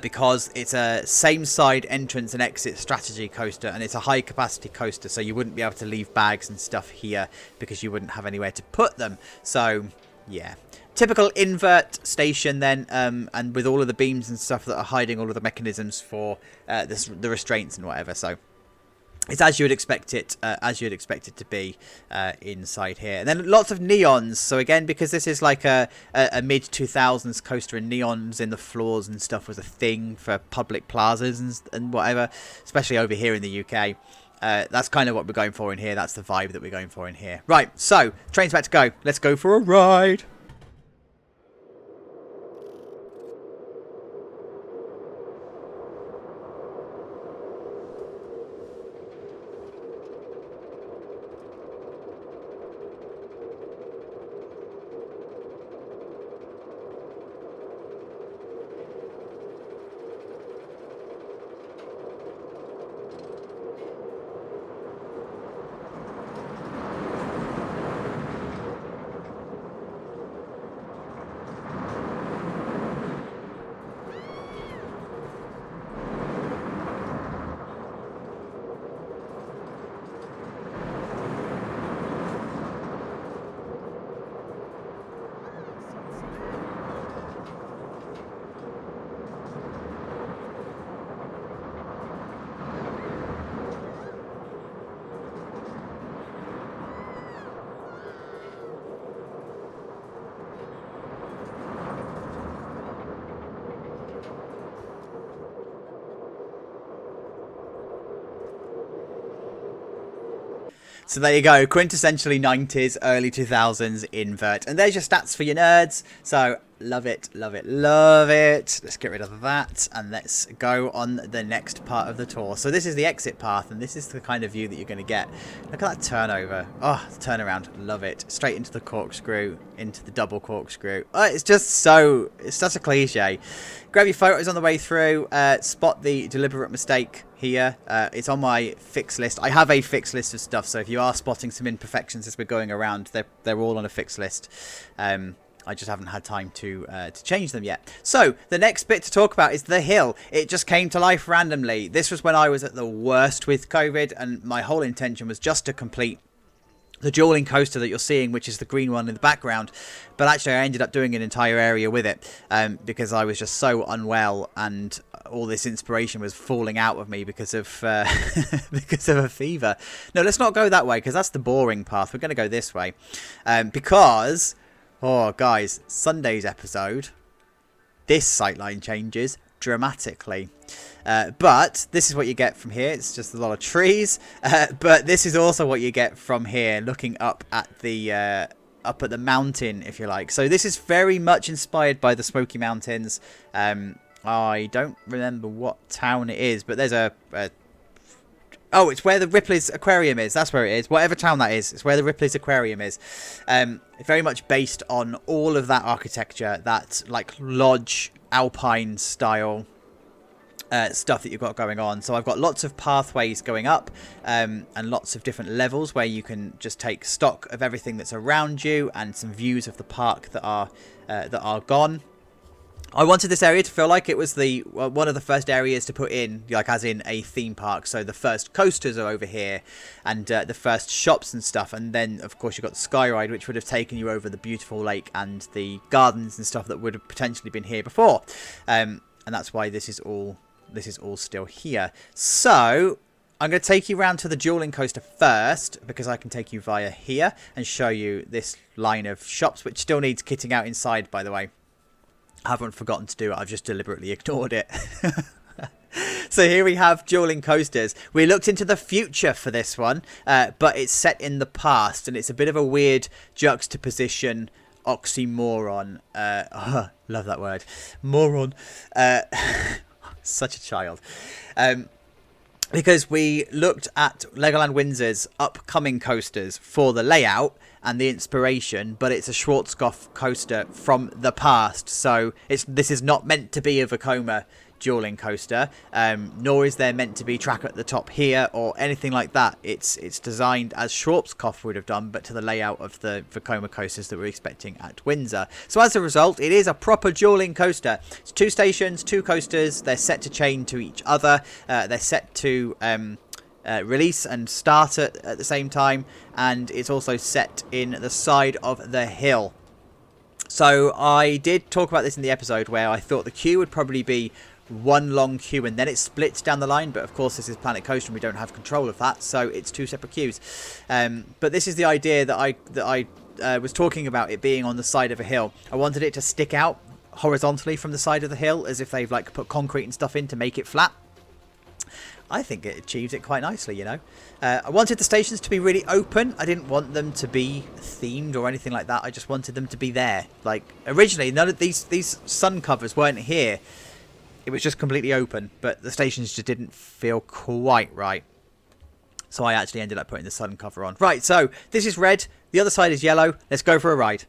Because it's a same side entrance and exit strategy coaster, and it's a high capacity coaster, so you wouldn't be able to leave bags and stuff here because you wouldn't have anywhere to put them. So yeah, typical invert station then, and with all of the beams and stuff that are hiding all of the mechanisms for the restraints and whatever. So it's as you would expect it, to be inside here. And then lots of neons. So again, because this is like a mid 2000s coaster, and neons in the floors and stuff was a thing for public plazas and whatever, especially over here in the UK. That's kind of what we're going for in here. That's the vibe that we're going for in here. Right, so train's about to go. Let's go for a ride. So there you go, quintessentially 90s, early 2000s invert. And there's your stats for your nerds. So Love it, love it, love it. Let's get rid of that and let's go on the next part of the tour. So this is the exit path and this is the kind of view that you're going to get. Look at that turnover. Oh, the turnaround. Love it. Straight into the corkscrew, into the double corkscrew. Oh, it's just so, it's such a cliche. Grab your photos on the way through. Spot the deliberate mistake here. It's on my fix list. I have a fix list of stuff, so if you are spotting some imperfections as we're going around, they're all on a fix list. I just haven't had time to change them yet. So the next bit to talk about is the hill. It just came to life randomly. This was when I was at the worst with COVID, and my whole intention was just to complete the Dueling coaster that you're seeing, which is the green one in the background. But actually I ended up doing an entire area with it because I was just so unwell and all this inspiration was falling out of me because of because of a fever. No, let's not go that way because that's the boring path. We're going to go this way because... oh, guys, Sunday's episode, this sightline changes dramatically. But this is what you get from here. It's just a lot of trees. But this is also what you get from here, looking up at the mountain, if you like. So this is very much inspired by the Smoky Mountains. I don't remember what town it is, but there's a oh, it's where the Ripley's Aquarium is. That's where it is. Whatever town that is, it's where the Ripley's Aquarium is. It's very much based on all of that architecture, that like lodge, alpine style stuff that you've got going on. So I've got lots of pathways going up and lots of different levels where you can just take stock of everything that's around you and some views of the park that are gone. I wanted this area to feel like it was the one of the first areas to put in, like as in a theme park. So the first coasters are over here and the first shops and stuff. And then, of course, you've got the sky ride, which would have taken you over the beautiful lake and the gardens and stuff that would have potentially been here before. And that's why this is all still here. So I'm going to take you around to the Dueling coaster first because I can take you via here and show you this line of shops, which still needs kitting out inside, by the way. I haven't forgotten to do it. I've just deliberately ignored it. So here we have Dueling coasters. We looked into the future for this one, but it's set in the past, and it's a bit of a weird juxtaposition, oxymoron. Love that word. Moron. Such a child. Because we looked at Legoland Windsor's upcoming coasters for the layout and the inspiration, but it's a Schwarzkopf coaster from the past. So this is not meant to be a Vekoma Dueling coaster, nor is there meant to be track at the top here or anything like that. It's designed as Schwarzkopf would have done, but to the layout of the Vekoma coasters that we're expecting at Windsor. So as a result, it is a proper Dueling coaster. It's 2 stations, 2 coasters. They're set to chain to each other. They're set to release and start at the same time, and it's also set in the side of the hill. So I did talk about this in the episode where I thought the queue would probably be one long queue and then it splits down the line, but of course this is Planet Coaster and we don't have control of that, so it's 2 separate queues. But this is the idea that I was talking about, it being on the side of a hill. I wanted it to stick out horizontally from the side of the hill as if they've like put concrete and stuff in to make it flat. I think it achieves it quite nicely, you know. I wanted the stations to be really open. I didn't want them to be themed or anything like that. I just wanted them to be there. Like originally, none of these sun covers weren't here. It was just completely open, but the stations just didn't feel quite right. So I actually ended up putting the sun cover on. Right, so this is red. The other side is yellow. Let's go for a ride.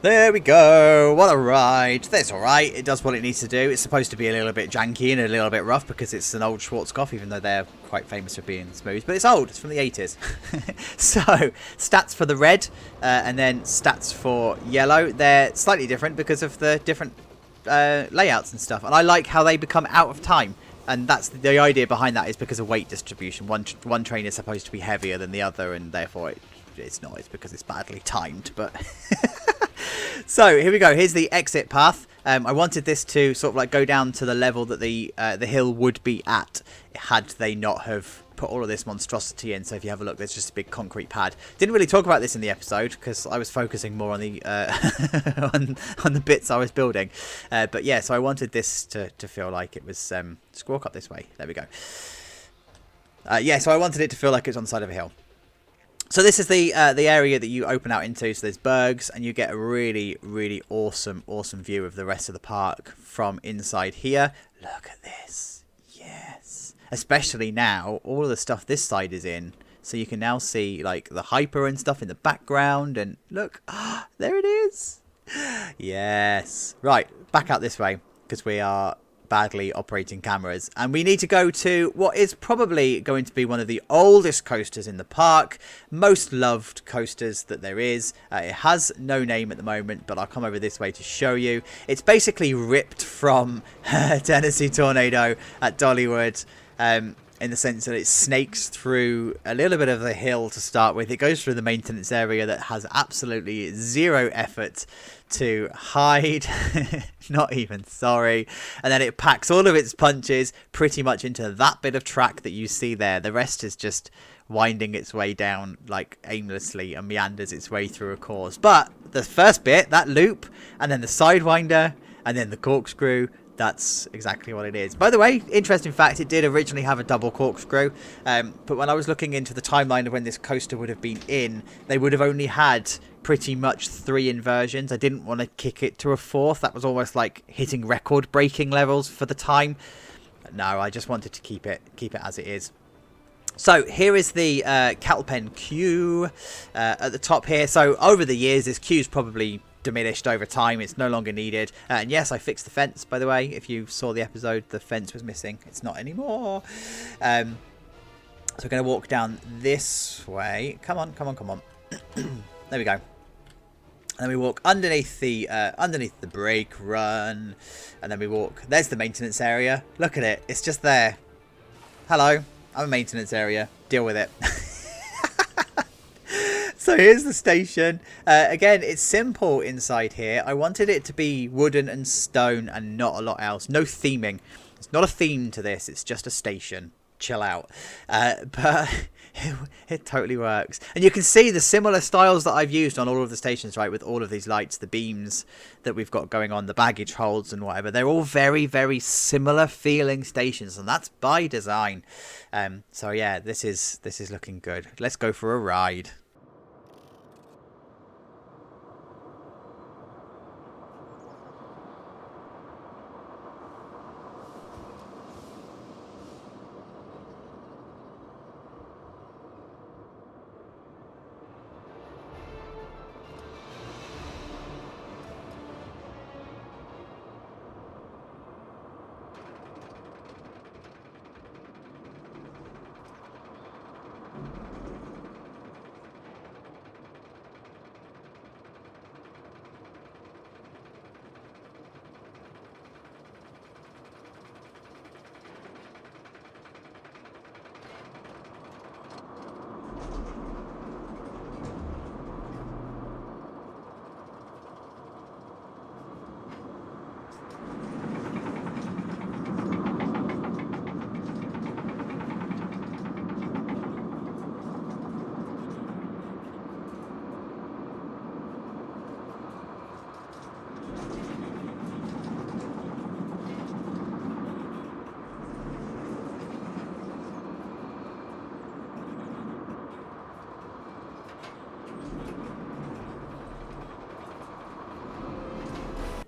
There we go. What a ride. That's alright. It does what it needs to do. It's supposed to be a little bit janky and a little bit rough because it's an old Schwarzkopf, even though they're quite famous for being smooth. But it's old. It's from the 80s. So, stats for the red and then stats for yellow. They're slightly different because of the different layouts and stuff. And I like how they become out of time. And that's the idea behind that, is because of weight distribution. One train is supposed to be heavier than the other, and therefore it's not. It's because it's badly timed. But so here we go. Here's the exit path. I wanted this to sort of like go down to the level that the hill would be at had they not have put all of this monstrosity in. So if you have a look, there's just a big concrete pad. Didn't really talk about this in the episode because I was focusing more on the on the bits I was building. But yeah, so I wanted this to feel like it was just walk up this way. There we go. Yeah, so I wanted it to feel like it's on the side of a hill. So this is the area that you open out into. So there's bergs, and you get a really, really awesome view of the rest of the park from inside here. Look at this. Yes. Especially now, all of the stuff this side is in. So you can now see like the Hyper and stuff in the background. And look, there it is. Yes. Right, back out this way because we are badly operating cameras, and we need to go to what is probably going to be one of the oldest coasters in the park, most loved coasters that there is. It has no name at the moment, but I'll come over this way to show you. It's basically ripped from Tennessee Tornado at Dollywood, in the sense that it snakes through a little bit of the hill to start with. It goes through the maintenance area that has absolutely zero effort to hide. Not even sorry. And then it packs all of its punches pretty much into that bit of track that you see there. The rest is just winding its way down like aimlessly and meanders its way through a course. But the first bit, that loop, and then the sidewinder, and then the corkscrew, that's exactly what it is. By the way, interesting fact, it did originally have a double corkscrew, but when I was looking into the timeline of when this coaster would have been in, they would have only had pretty much 3 inversions. I didn't want to kick it to a 4th. That was almost like hitting record breaking levels for the time. No, I just wanted to keep it as it is. So here is the cattle pen queue at the top here. So over the years, this queue's probably diminished over time. It's no longer needed. And yes, I fixed the fence, by the way. If you saw the episode, the fence was missing. It's not anymore. So we're going to walk down this way. Come on. There we go. And then we walk underneath the brake run. And then we walk. There's the maintenance area. Look at it. It's just there. Hello. I'm a maintenance area. Deal with it. So here's the station. Again, it's simple inside here. I wanted it to be wooden and stone and not a lot else. No theming. It's not a theme to this. It's just a station. Chill out. But it totally works. And you can see the similar styles that I've used on all of the stations, right? With all of these lights, the beams that we've got going on, the baggage holds and whatever. They're all very, very similar feeling stations. And that's by design. So yeah, this is looking good. Let's go for a ride.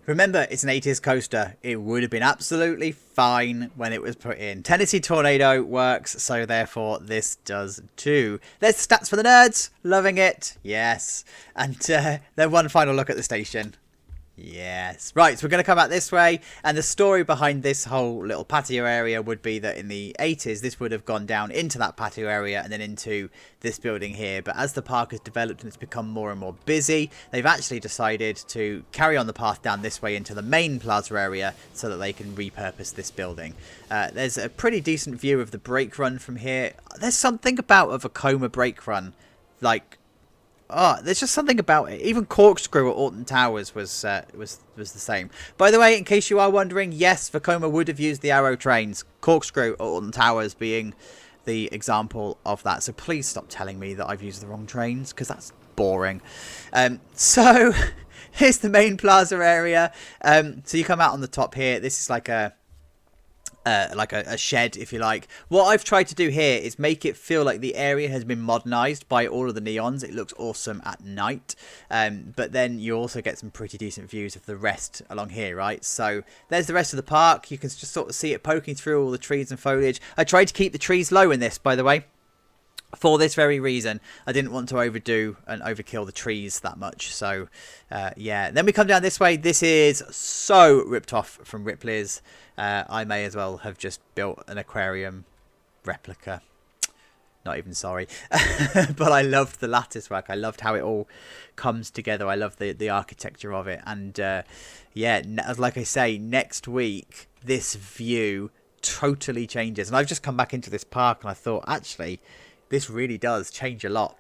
Remember, it's an 80s coaster. It would have been absolutely fine when it was put in. Tennessee Tornado works, so therefore this does too. There's the stats for the nerds. Loving it. Yes. And then one final look at the station. Yes. Right, so we're going to come out this way, and the story behind this whole little patio area would be that in the 80s this would have gone down into that patio area and then into this building here, but as the park has developed and it's become more and more busy, they've actually decided to carry on the path down this way into the main plaza area so that they can repurpose this building. There's a pretty decent view of the brake run from here. There's something about a Vekoma brake run, like, oh, there's just something about it. Even Corkscrew at Alton Towers was the same. By the way, in case you are wondering, yes, Vekoma would have used the Arrow trains. Corkscrew at Alton Towers being the example of that. So please stop telling me that I've used the wrong trains, because that's boring. So here's the main plaza area. So you come out on the top here. This is like a shed, if you like. What I've tried to do here is make it feel like the area has been modernized by all of the neons. It looks awesome at night, but then you also get some pretty decent views of the rest along here, right? So there's the rest of the park. You can just sort of see it poking through all the trees and foliage. I tried to keep the trees low in this, by the way, for this very reason. I didn't want to overdo and overkill the trees that much. So yeah, then we come down this way. This is so ripped off from Ripley's. I may as well have just built an aquarium replica. Not even sorry. But I loved the lattice work. I loved how it all comes together. I love the architecture of it. And yeah, like I say, next week this view totally changes. And I've just come back into this park and I thought, actually, this really does change a lot.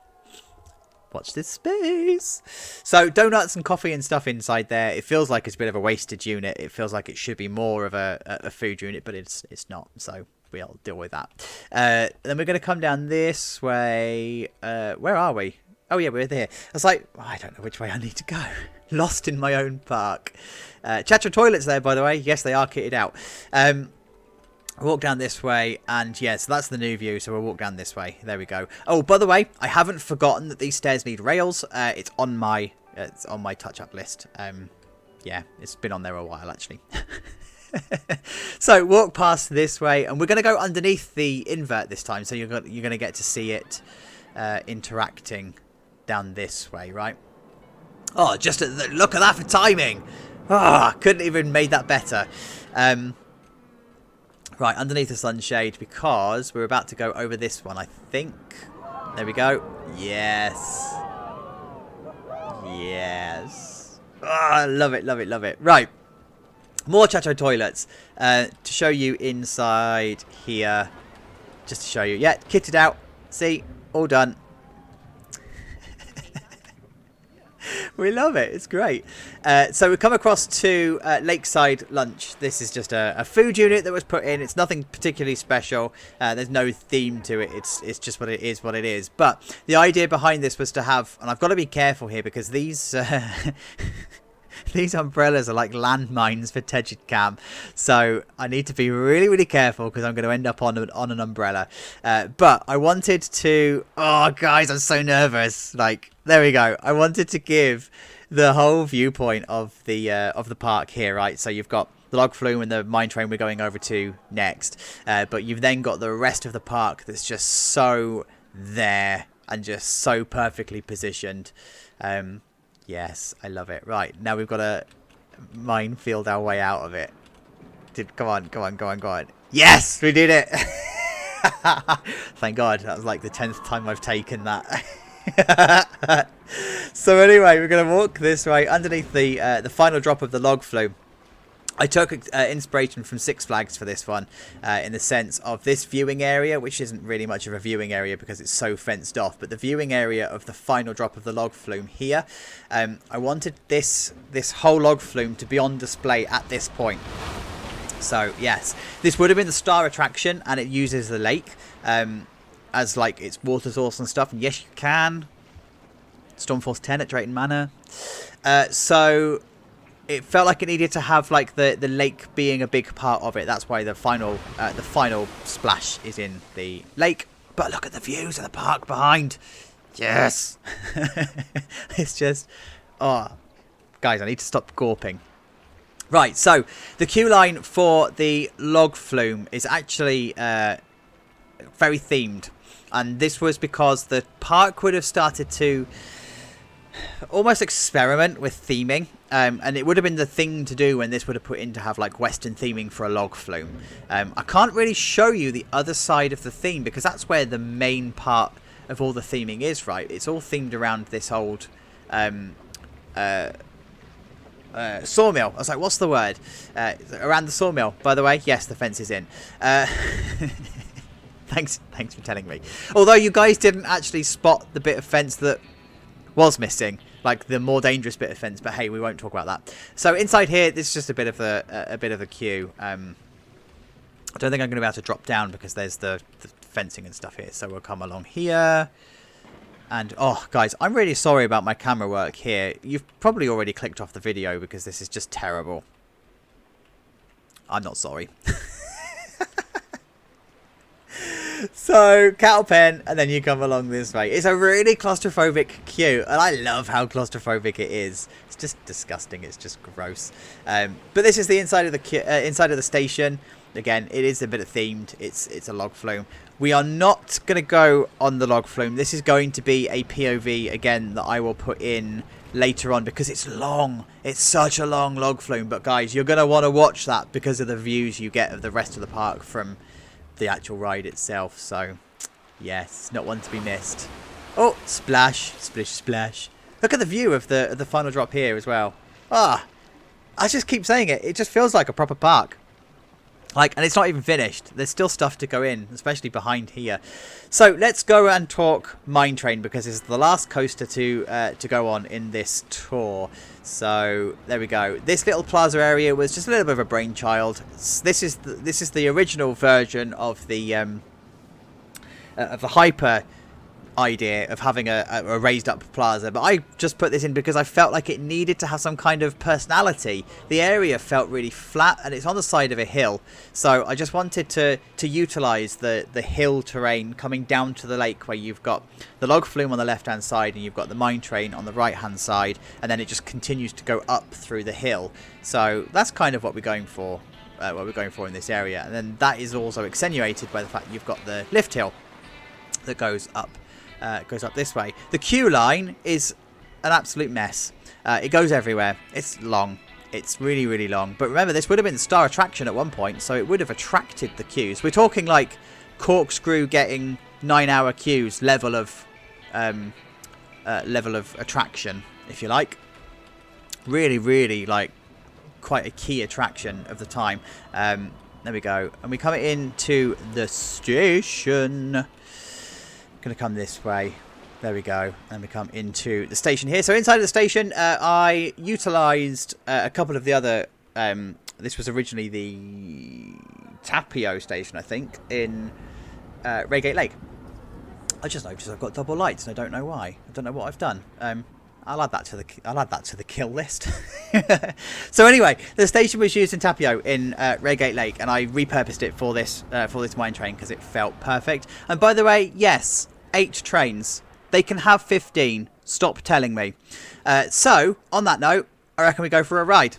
Watch this space. So donuts and coffee and stuff inside there. It feels like it's a bit of a wasted unit. It feels like it should be more of a food unit, but it's not. So we'll deal with that. Then we're going to come down this way. Where are we? Oh yeah, we're there. I was like, oh, I don't know which way I need to go. Lost in my own park. Chacha toilets there, by the way. Yes, they are kitted out. Walk down this way, and yeah, so that's the new view, so we'll walk down this way. There we go. Oh, by the way, I haven't forgotten that these stairs need rails. It's on my touch-up list. Yeah, it's been on there a while, actually. So walk past this way, and we're going to go underneath the invert this time, so you're going to get to see it interacting down this way, right? Oh, just look at that for timing. Oh, couldn't even made that better. Right, underneath the sunshade, because we're about to go over this one, I think. There we go. Yes. Yes. Oh, I love it, love it, love it. Right. More Chacho toilets. To show you inside here. Just to show you. Yeah, kitted out. See? All done. We love it. It's great. So we come across to Lakeside Lunch. This is just a food unit that was put in. It's nothing particularly special. There's no theme to it. It's just what it is. But the idea behind this was to have, and I've got to be careful here because these these umbrellas are like landmines for Tejid Cam. So I need to be really, really careful because I'm going to end up on an umbrella. But I wanted to... Oh, guys, I'm so nervous. Like, there we go. I wanted to give the whole viewpoint of the park here, right? So you've got the log flume and the mine train we're going over to next. But you've then got the rest of the park that's just so there and just so perfectly positioned. Yes, I love it. Right, now we've got to minefield our way out of it. Come on. Yes, we did it. Thank God. That was like the 10th time I've taken that. So anyway, we're going to walk this way underneath the final drop of the log flume. I took inspiration from Six Flags for this one, in the sense of this viewing area, which isn't really much of a viewing area because it's so fenced off, but the viewing area of the final drop of the log flume here, I wanted this whole log flume to be on display at this point. So yes, this would have been the star attraction, and it uses the lake as like its water source and stuff, and yes, you can. Stormforce 10 at Drayton Manor. So... it felt like it needed to have like the lake being a big part of it. That's why the final splash is in the lake. But look at the views of the park behind. Yes. It's just, oh, guys, I need to stop gawping. Right, so the queue line for the log flume is actually very themed. And this was because the park would have started to almost experiment with theming. And it would have been the thing to do when this would have put in to have like Western theming for a log flume. I can't really show you the other side of the theme because that's where the main part of all the theming is, right? It's all themed around this old sawmill. I was like, what's the word? Around the sawmill, by the way. Yes, the fence is in. Thanks for telling me. Although you guys didn't actually spot the bit of fence that was missing, like the more dangerous bit of fence. But hey, we won't talk about that. So inside here, this is just a bit of a queue. I don't think I'm going to be able to drop down because there's the fencing and stuff here. So we'll come along here. And, oh, guys, I'm really sorry about my camera work here. You've probably already clicked off the video because this is just terrible. I'm not sorry. So, cattle pen, and then you come along this way. It's a really claustrophobic queue, and I love how claustrophobic it is. It's just disgusting. It's just gross. But this is the inside of the station. Again, it is a bit of themed. It's a log flume. We are not going to go on the log flume. This is going to be a POV, again, that I will put in later on because it's long. It's such a long log flume. But, guys, you're going to want to watch that because of the views you get of the rest of the park from the actual ride itself. So, yes, not one to be missed. Oh, splash, splish, splash. Look at the view of the final drop here as well. Ah, I just keep saying it. It just feels like a proper park. Like, and it's not even finished. There's still stuff to go in, especially behind here. So let's go and talk Mine Train because it's the last coaster to go on in this tour. So there we go. This little plaza area was just a little bit of a brainchild. This is the original version of the Hyper idea of having a raised up plaza, but I just put this in because I felt like it needed to have some kind of personality. The area felt really flat and it's on the side of a hill, so I just wanted to utilize the hill terrain coming down to the lake, where you've got the log flume on the left hand side and you've got the mine train on the right hand side, and then it just continues to go up through the hill. So that's kind of what we're going for in this area, and then that is also accentuated by the fact you've got the lift hill that goes up this way. The queue line is an absolute mess. It goes everywhere. It's long. It's really, really long. But remember, this would have been the star attraction at one point, so it would have attracted the queues. We're talking like Corkscrew getting 9-hour queues level of attraction, if you like. Really, really like quite a key attraction of the time. There we go. And we come into the station. Going to come this way. There we go. And we come into the station here. So inside of the station, I utilised a couple of the other... this was originally the Tapio station, I think, in Reigate Lake. I just noticed I've got double lights and I don't know why. I don't know what I've done. I'll add that to the kill list. So anyway, the station was used in Tapio in Reigate Lake, and I repurposed it for this mine train because it felt perfect. And by the way, yes, 8 trains. They can have 15. Stop telling me. So on that note, I reckon we go for a ride.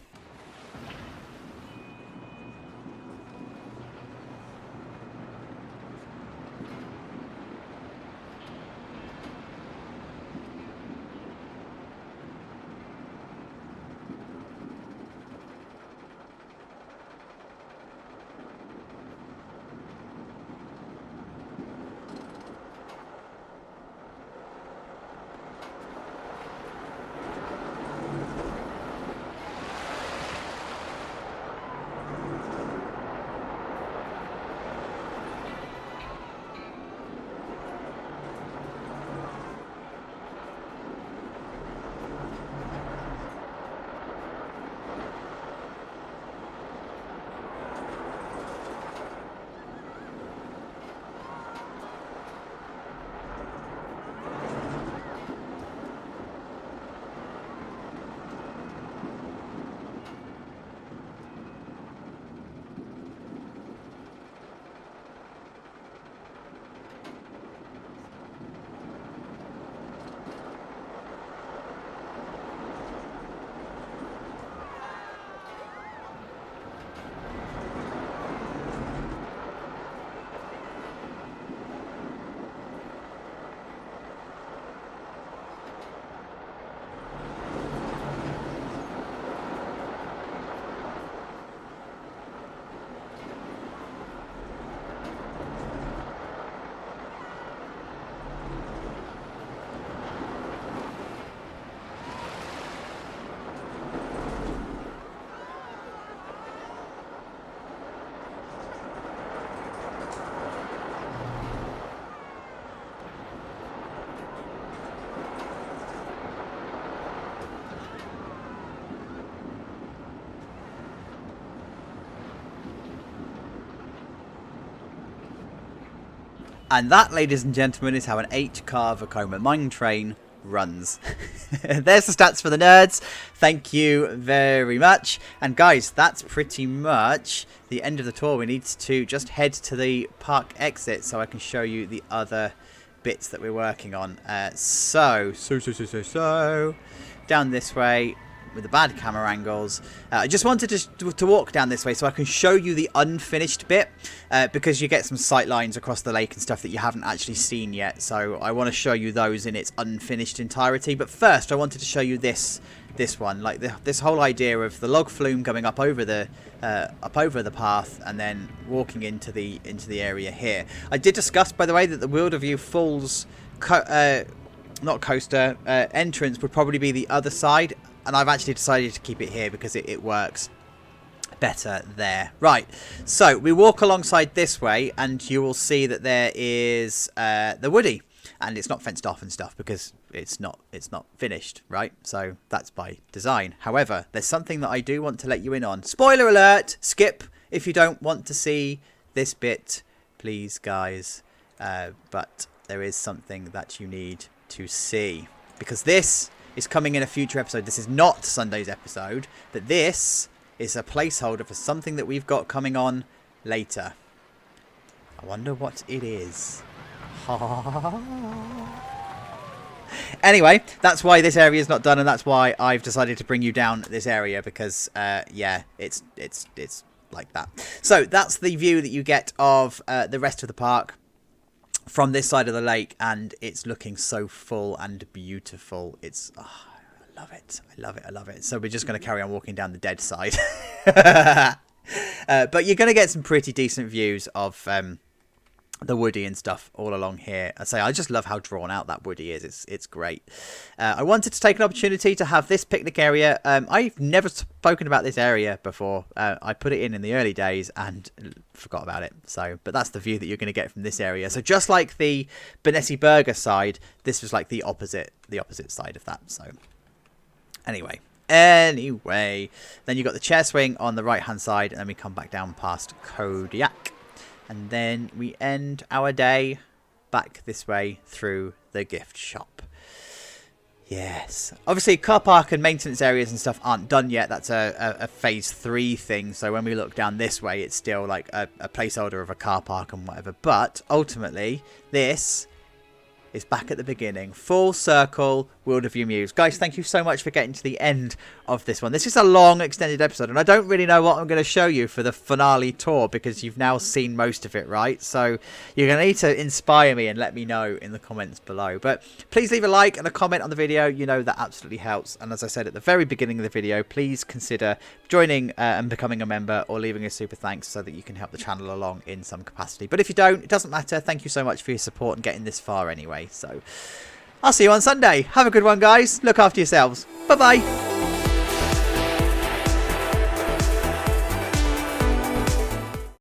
And that, ladies and gentlemen, is how an 8-car Vekoma mine train runs. There's the stats for the nerds. Thank you very much. And guys, that's pretty much the end of the tour. We need to just head to the park exit so I can show you the other bits that we're working on. So down this way with the bad camera angles. I just wanted to walk down this way so I can show you the unfinished bit, because you get some sight lines across the lake and stuff that you haven't actually seen yet. So I want to show you those in its unfinished entirety. But first I wanted to show you this one, like this whole idea of the log flume coming up over the path and then walking into the area here. I did discuss, by the way, that the Wilderview Falls not coaster entrance would probably be the other side, and I've actually decided to keep it here because it works better there. Right, so we walk alongside this way and you will see that there is the Woodie, and it's not fenced off and stuff because it's not finished, right? So that's by design. However, there's something that I do want to let you in on. Spoiler alert, skip if you don't want to see this bit, please guys, but there is something that you need to see, because this is coming in a future episode. This is not Sunday's episode, but this is a placeholder for something that we've got coming on later. I wonder what it is. Anyway, that's why this area is not done, and that's why I've decided to bring you down this area, because yeah, it's like that. So that's the view that you get of the rest of the park from this side of the lake, and it's looking so full and beautiful. It's I love it. I love it. I love it. So we're just going to carry on walking down the dead side. But you're going to get some pretty decent views of the Woodie and stuff all along here. I just love how drawn out that Woodie is. It's great. I wanted to take an opportunity to have this picnic area. I've never spoken about this area before. I put it in the early days and forgot about it. But that's the view that you're going to get from this area. So just like the Benessi Burger side, this was like the opposite side of that. So anyway, then you got the chair swing on the right hand side, and then we come back down past Kodiak. And then we end our day back this way through the gift shop. Yes. Obviously, car park and maintenance areas and stuff aren't done yet. That's a phase 3 thing. So when we look down this way, it's still like a placeholder of a car park and whatever. But ultimately, this is back at the beginning. Full circle, Wilderview Mews. Guys, thank you so much for getting to the end of this one. This is a long, extended episode, and I don't really know what I'm going to show you for the finale tour, because you've now seen most of it, right? So you're going to need to inspire me and let me know in the comments below. But please leave a like and a comment on the video. You know, that absolutely helps. And as I said at the very beginning of the video, please consider joining and becoming a member, or leaving a super thanks so that you can help the channel along in some capacity. But if you don't, it doesn't matter. Thank you so much for your support and getting this far anyway. So I'll see you on Sunday. Have a good one, guys. Look after yourselves. Bye-bye.